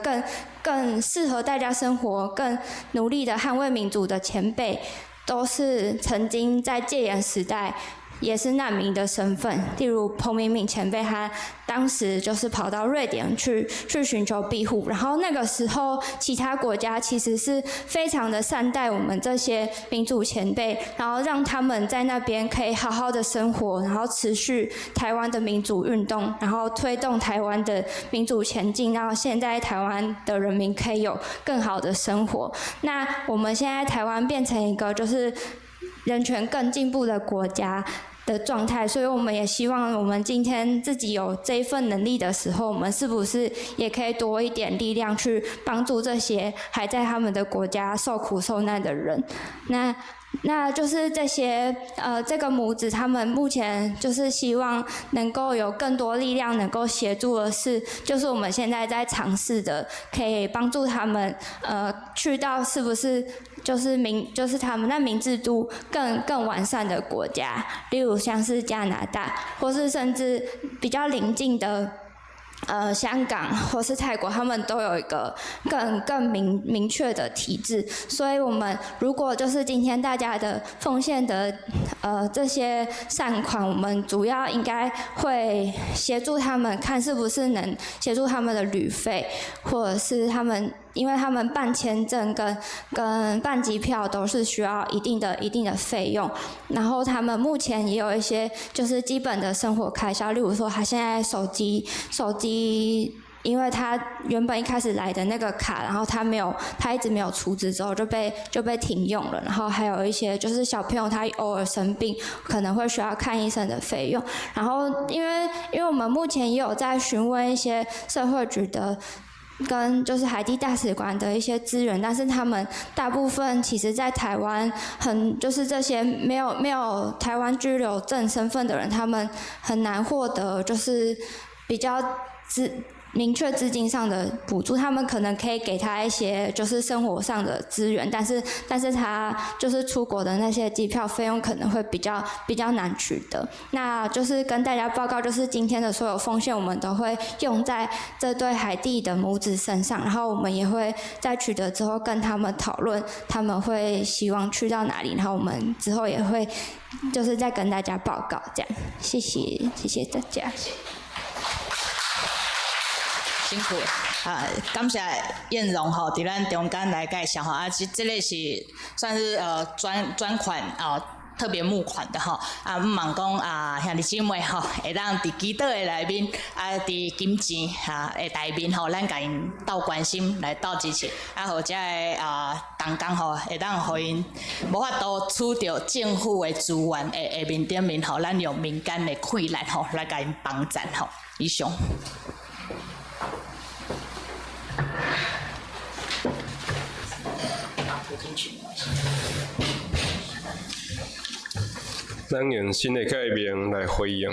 更适合大家生活、更努力的捍卫民主的前辈，都是曾经在戒严时代也是难民的身份，例如彭明敏前辈，他当时就是跑到瑞典去寻求庇护，然后那个时候其他国家其实是非常的善待我们这些民主前辈，然后让他们在那边可以好好的生活，然后持续台湾的民主运动，然后推动台湾的民主前进，让现在台湾的人民可以有更好的生活。那我们现在台湾变成一个就是人权更进步的国家，的状态，所以我们也希望我们今天自己有这一份能力的时候，我们是不是也可以多一点力量去帮助这些还在他们的国家受苦受难的人？那就是这些这个母子他们目前就是希望能够有更多力量能够协助的是，就是我们现在在尝试的，可以帮助他们去到是不是就是他们难民制度更完善的国家，例如像是加拿大，或是甚至比较邻近的。香港或是泰国，他们都有一个更明确的体制，所以我们如果就是今天大家的奉献的这些善款，我们主要应该会协助他们，看是不是能协助他们的旅费，或者是他们。因为他们办签证跟办机票都是需要一定的费用，然后他们目前也有一些就是基本的生活开销，例如说他现在手机，因为他原本一开始来的那个卡，然后他一直没有储值之后就被停用了，然后还有一些就是小朋友他偶尔生病可能会需要看医生的费用，然后因为我们目前也有在询问一些社会局的。跟就是海地大使馆的一些资源，但是他们大部分其实在台湾就是这些没有台湾居留证身份的人，他们很难获得就是比较明确资金上的补助，他们可能可以给他一些就是生活上的资源，但是他就是出国的那些机票费用可能会比较难取得。那就是跟大家报告，就是今天的所有奉献我们都会用在这对海地的母子身上，然后我们也会在取得之后跟他们讨论，他们会希望去到哪里，然后我们之后也会就是再跟大家报告这样。谢谢大家。辛苦感谢燕荣吼，伫咱中间来介绍吼，这个是算是专款特别募款的吼，毋茫讲兄弟姊妹吼，会当伫基岛的内面伫金钱的内面吼，咱甲因斗关心来斗支持，或者个同工吼，会当互因无法度取到政府的资源的面顶面吼，咱用民间的溃烂吼来甲因帮赞吼，以上。咱用新的界面来回应，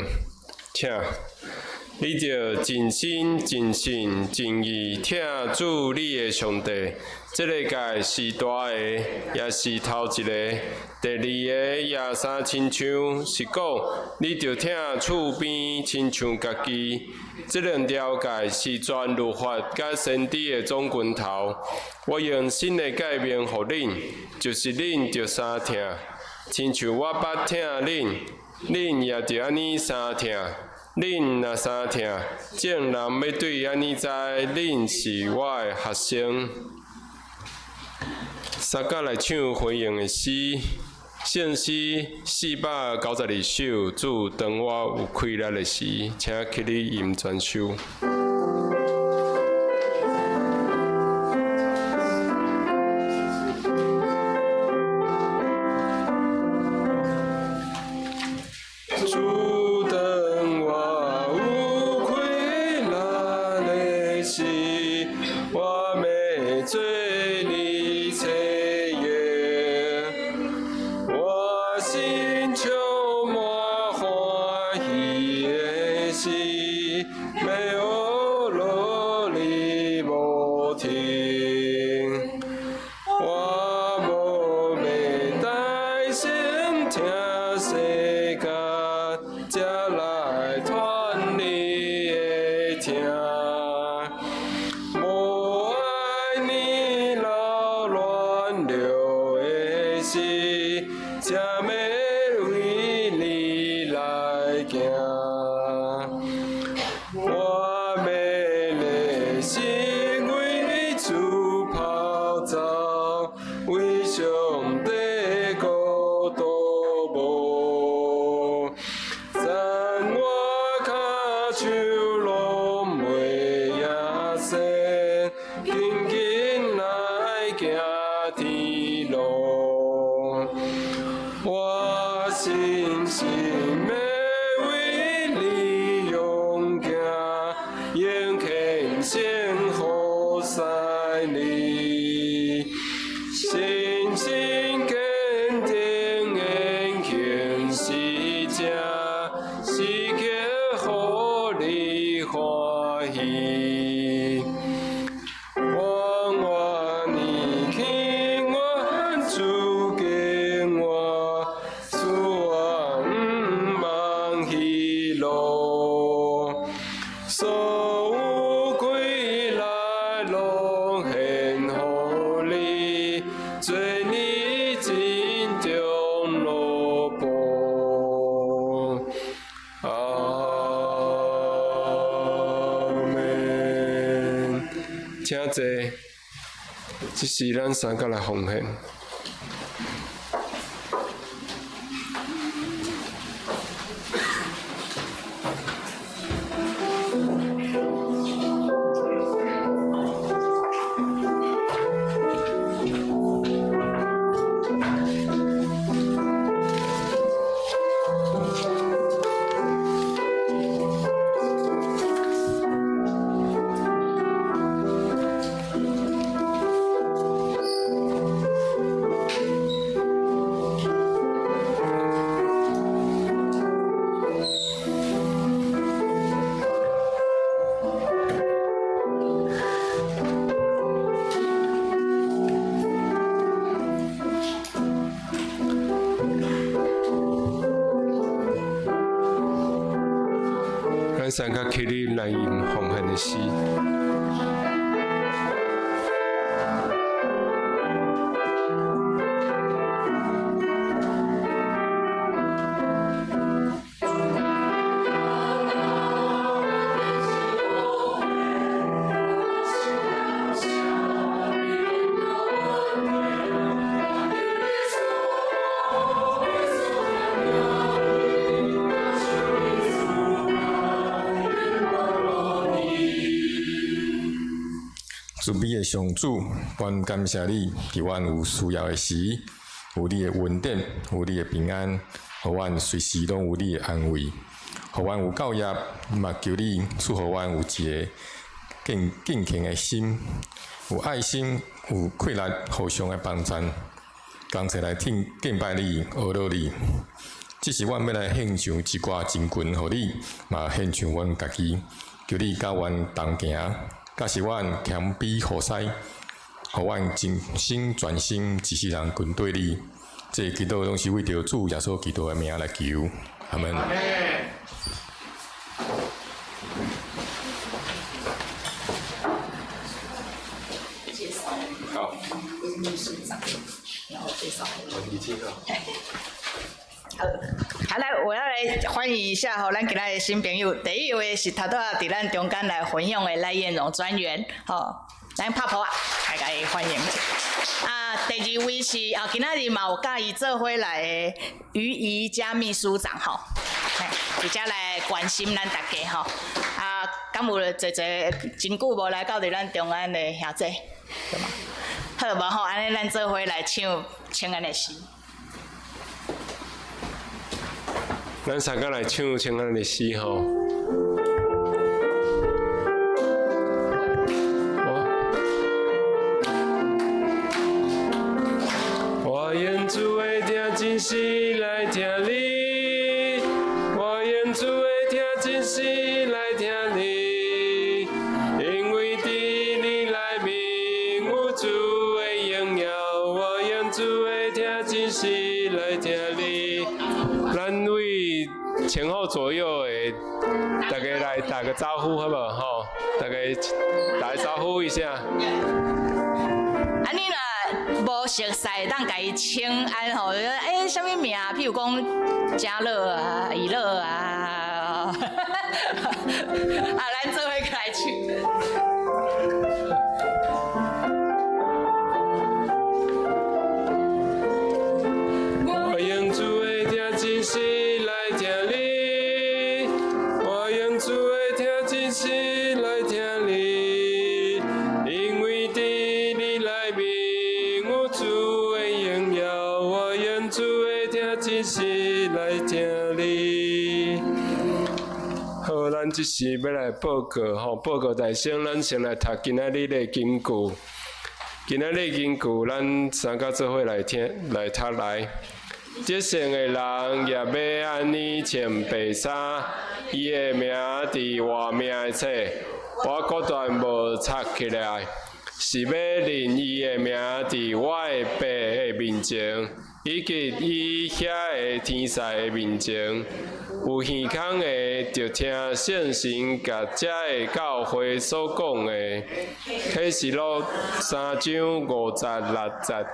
请你着真心、真性、真意听主你的上帝。这个界是大个，也是头一个。第二个也三亲像，是讲你着听厝边亲像家己。这两条界是全律法甲先知的总拳头。我用新的界面予恁，就是恁着三听。亲像我捌听恁，恁也着安尼三听。恁若三听，众人要对安尼知，恁是我的学生。三甲来唱回应的诗，圣诗492首，主当我有气力的时，请给你吟全首。我心心。所有归来拢献乎你，做你心中路步。阿门。请坐，这是咱三个来奉献。咱三个起立来吟奉献的诗。慈悲的上主，阮感谢你，伫阮有需要的时，有你的恩典，有你的平安，互阮随时拢有你的安慰，互阮有教业，嘛求你赐互阮有一个敬虔的心，有爱心，有气力，互相的帮衬，同齐来敬拜你，学乐你。只是阮要来献上一寡真群互你，嘛献上阮家己，求你甲阮同行。假使阮谦卑好师，互阮真心全心一世人跟对你，这祈祷拢是为着主耶稣基督的名来求，阿门。好。好来，我要来欢迎一下吼，咱今仔的新朋友。第一位是头拄仔伫咱中间来分享的赖燕荣专员，吼，咱拍鼓啊，大家欢迎。啊，第二位是今仔日嘛有甲伊做伙来的于怡佳秘书长吼，直接来关心咱大家吼。啊，敢有真久无来到伫咱中安的兄弟，对吗？好无吼，安尼咱做伙来唱请安的诗。咱三个来唱请安的诗吼。我愿主的听真实来听你，我愿主的听真实来听你，因为伫你内面有主的荣耀。我愿主的听真实来听你，咱为前后左右的大家来打个招呼好不好？吼，大家打个招呼一下。安尼若无熟悉，当家己请安吼，什么名？譬如讲嘉乐啊、怡乐啊，咱做伙来唱。我用主的听真实来听你，我用主的听真实来听你，因为伫你内面有主的荣耀。我用主的听真实来听你。好，咱即时要来报告吼，报告大声，咱先来读今仔日的经句。今仔日经句，咱三个做伙来听来读来。这生的人也要安尼穿白衫，伊的名伫活命的册，我果断无插起来，是要认伊的名伫我的爸的面前，以及伊遐的天使的面前。有耳孔的，就听圣神甲遮个教会所讲的。启示录3章50、60。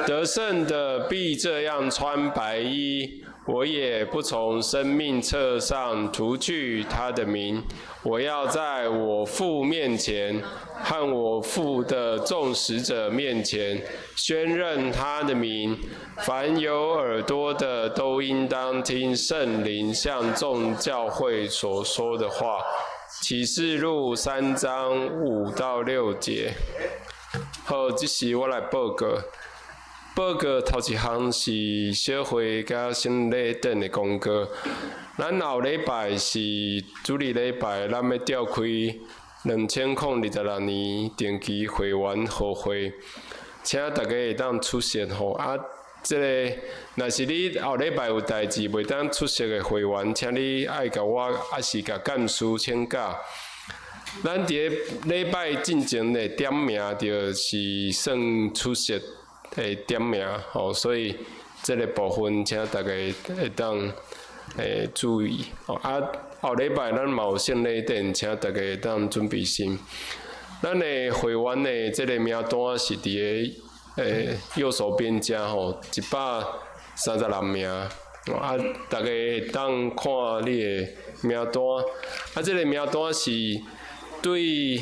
得胜的必这样穿白衣，我也不从生命册上除去他的名。我要在我父面前和我父的众使者面前宣认他的名。凡有耳朵的，都应当听圣灵向众教会所说的话。启示录3章5到6节。好，这是我来报告。报告头一项是小会甲圣礼等的公告。咱后礼拜是主日礼拜，咱要召开2026年定期会员互会，请大家会当出席吼。啊，这个若是你后礼拜有代志袂当出席的会员，请你爱甲我，还是甲干事请假。咱伫个礼拜进前的点名，就是算出席的点名吼，所以这个部分请大家会当注意吼。啊，后礼拜咱嘛有圣礼典，请大家会当准备心。咱的会员的这个名单是伫个右手边遮吼，136名。啊，大家会当看你的名单。啊，这个名单是对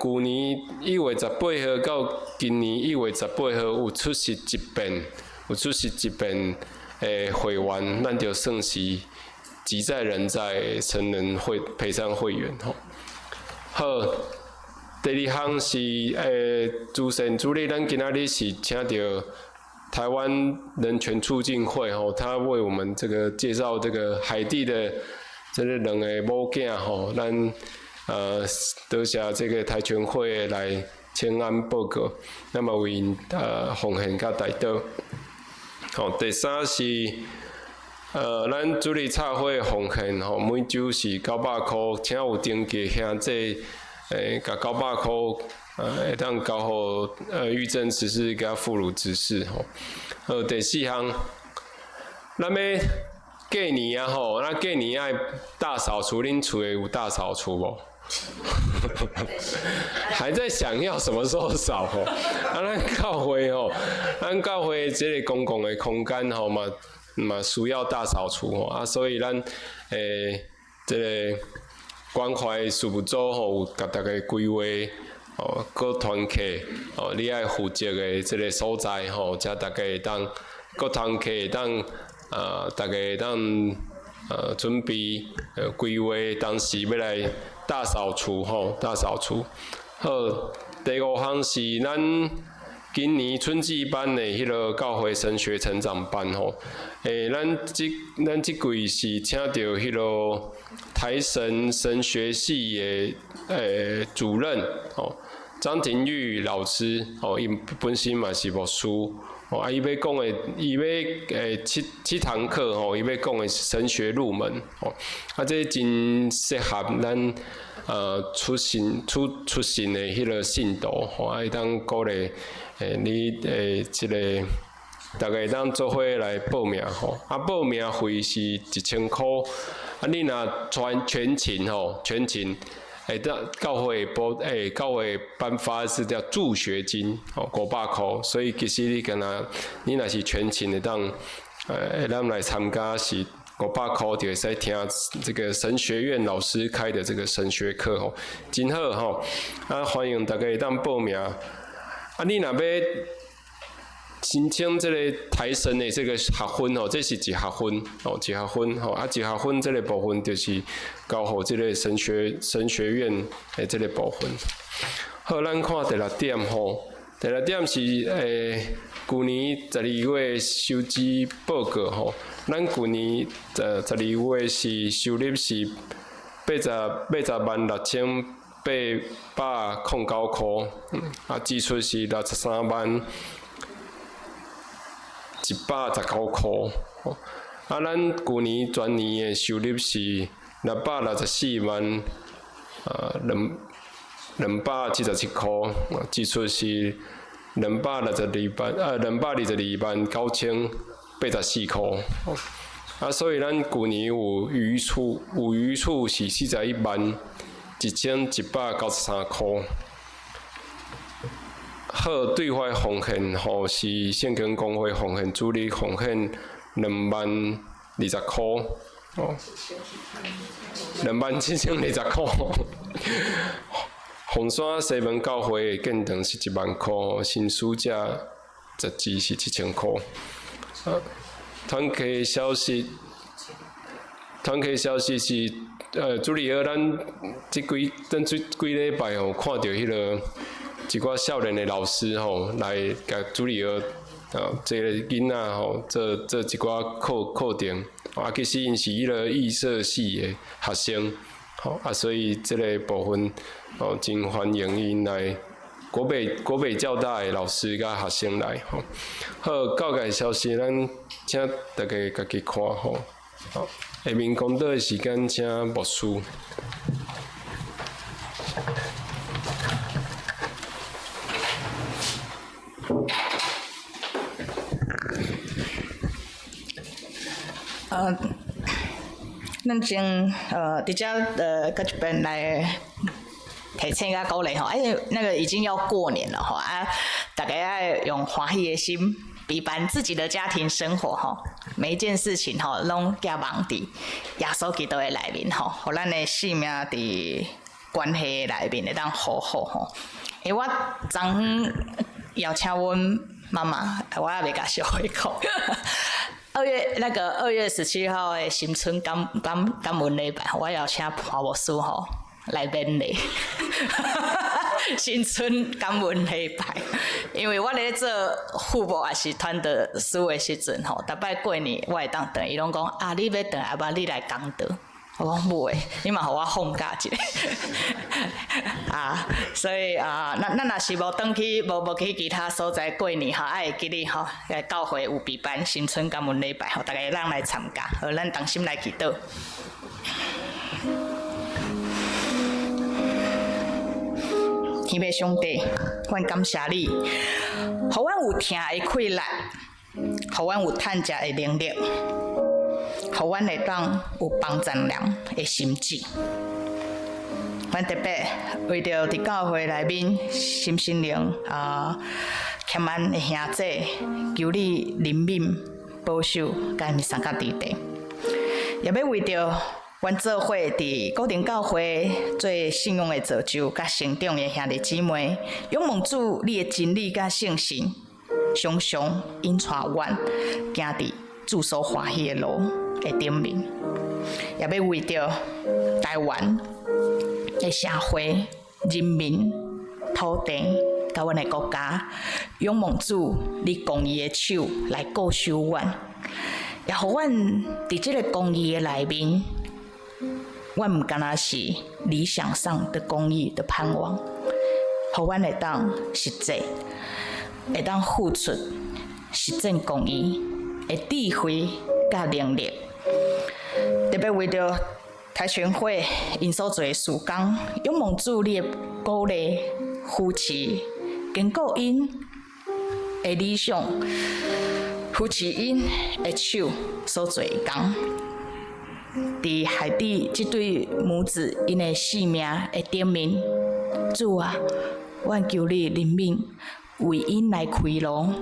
旧年1月18号到今年1月18号有出席一遍会员，咱就算是即在人在成人会陪sang会员吼。好，第二项是主神主礼，咱今仔日是请到台湾人权促进会吼，他为我们这个介绍这个海地的这个2个母囝吼，咱得下这个台全会来请安报告，那么为因奉献甲代祷。好，第三是咱主日插会奉献吼，每周是900块，请有登记兄弟甲900块会当交互玉正执事甲副乳执事吼。好，第四项，咱要过年啊吼，那过年爱大扫除，恁厝诶有大扫除无？还在想要什么时候扫吼？啊，咱教会吼，咱教会这个公共的空间吼嘛需要大扫除吼啊，所以咱这个关怀事务组吼有甲大家规划哦，各团契哦，你爱负责的这个所在吼，才大家会当各团契会当大家会当准备规划，当时要来大扫除吼，大扫除。好，第5项是咱今年春季班的迄个教会神学成长班吼，咱这季是请到迄个台神神学系的主任哦，张廷玉老师哦，伊本身嘛是牧师哦，啊，伊要讲的，伊要7堂课吼，伊要讲的神学入门哦，啊，这真适合咱出信的迄个信徒吼，啊，会当鼓励你即个大家会当做伙来报名吼，啊，报名费是1000块，啊，你若全勤吼，全勤。教会颁发是叫助学金哦，500块，所以其实你若是全勤的当，咱来参加是500块就会使听这个神学院老师开的这个神学课吼，真好吼，啊欢迎大家会当报名，啊你若要申请这个台神的这个学分哦，这是一学分哦，一学分吼，啊一学分这个部分就是交互这个神学院的这个部分。好，咱看第6点吼，第6点是去年12月收支报告吼，咱去年12月是收入是806809块，啊支出是631119块，啊，咱去年全年的收入是6642277块，支出是222万9084块。所以咱旧年有余厝是411193块。好对外奉献，吼是圣经公会奉献主力奉献20020块，哦，27020块。红山西门教会的建堂是10000块，新书架实支是7000块。团契消息是主理儿，咱几礼拜吼看到迄个一寡少年的老师吼来甲主理儿这个囡仔吼做一寡课程，其实因是迄个艺社系的学生，所以这个部分真欢迎因来国北教大的老师甲学生来好，教界消息咱请大家家己看吼。下面讲到的时间，请牧师。咱先伫遮搁一边来提醒甲鼓励吼，那个已经要过年了吼大家要用欢喜的心陪伴自己的家庭生活吼，每一件事情吼拢寄望伫耶稣基督的内面吼，互咱的性命伫关系内面会当好好吼。我昨昏邀请阮妈妈，我也袂甲小慧讲。2月17号的新春感恩礼拜，我邀请潘牧师吼来勉励新春感恩礼拜，因为我咧做副牧也是团队事的时阵吼，逐摆过年我会当回，伊拢讲你要回来无？你来讲道。我讲袂，你嘛互我放假一下所以咱若是无转去，无去其他所在过年会记哩教会有备办新春感恩礼拜大家让来参加，咱同心来祈祷。天父上帝，阮感谢你，互阮有听的气力，互阮有趁食的能力。互阮会当有帮助人的心志，阮特别为着伫教会内面心灵欠咱的兄弟，求你怜悯保守，甲因三角地地，也要为着阮做伙伫固定教会做信用的造就甲成长的兄弟姊妹，仰望主你的真理甲信心，常常引带阮行伫主所欢喜的路的顶面，也要为着台湾的社会、人民、土地，甲阮的国家，仰望主你公义的手来固守阮，也互阮伫这个公义的内面，阮毋敢若是理想上的公义的盼望，互阮会当实际，会当付出实践公义的智慧甲能力，特别为着台宣会因所做的事工，仰望主你的鼓励、扶持、坚固因的理想，扶持因的手所做的工，伫海底这对母子因的性命的顶面，主啊，阮求你怜悯，为因来开路。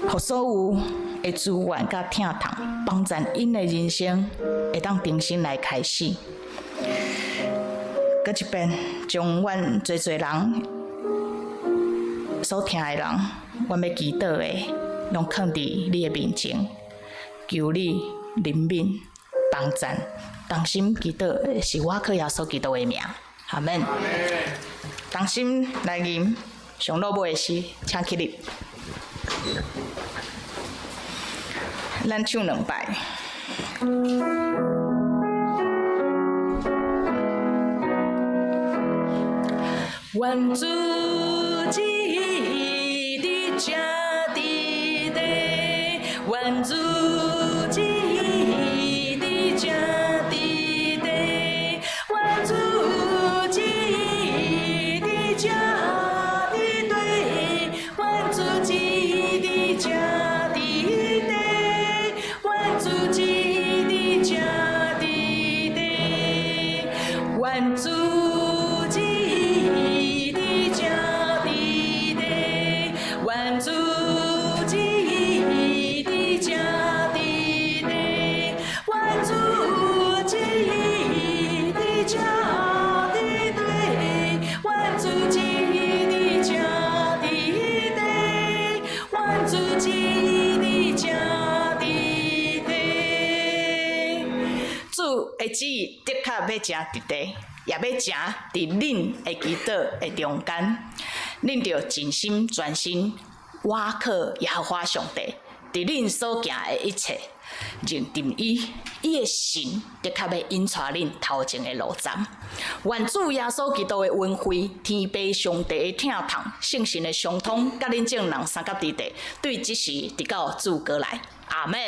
互所有的资源甲疼痛，帮助因的人生会当重新来开始。搁一遍，将阮侪人所听的人，阮要祈祷的，拢放伫你的面前，求你怜悯帮助。同心祈祷是我靠耶稣基督的名，阿门。同心来吟上落尾的诗，请起立。咱唱2摆。愿主旨意伫这地底，愿主旨意伫这地底，愿主旨意伫这地底，愿主旨意伫这地底。主的旨意的确要行伫地，也要行伫恁的祈祷的中间。恁着尽心全心倚靠耶和华上帝，伫恁所行的一切，认定伊的神的确要引带恁头前的路障。愿主耶稣基督的恩惠、天父上帝的疼痛、圣神的相通，甲恁众人三甲伫地，对即时直到主过来。阿门。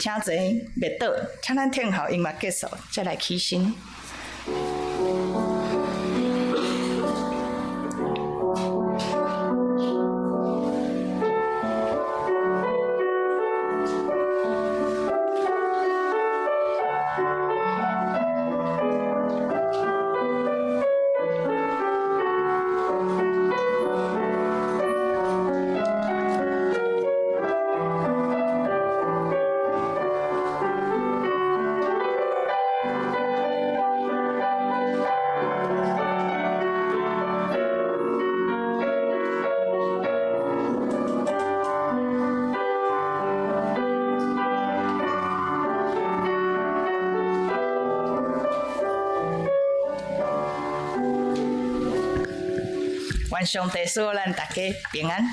请坐，袂倒，请咱听候音乐结束，再来起身。愿上帝使咱大家平安。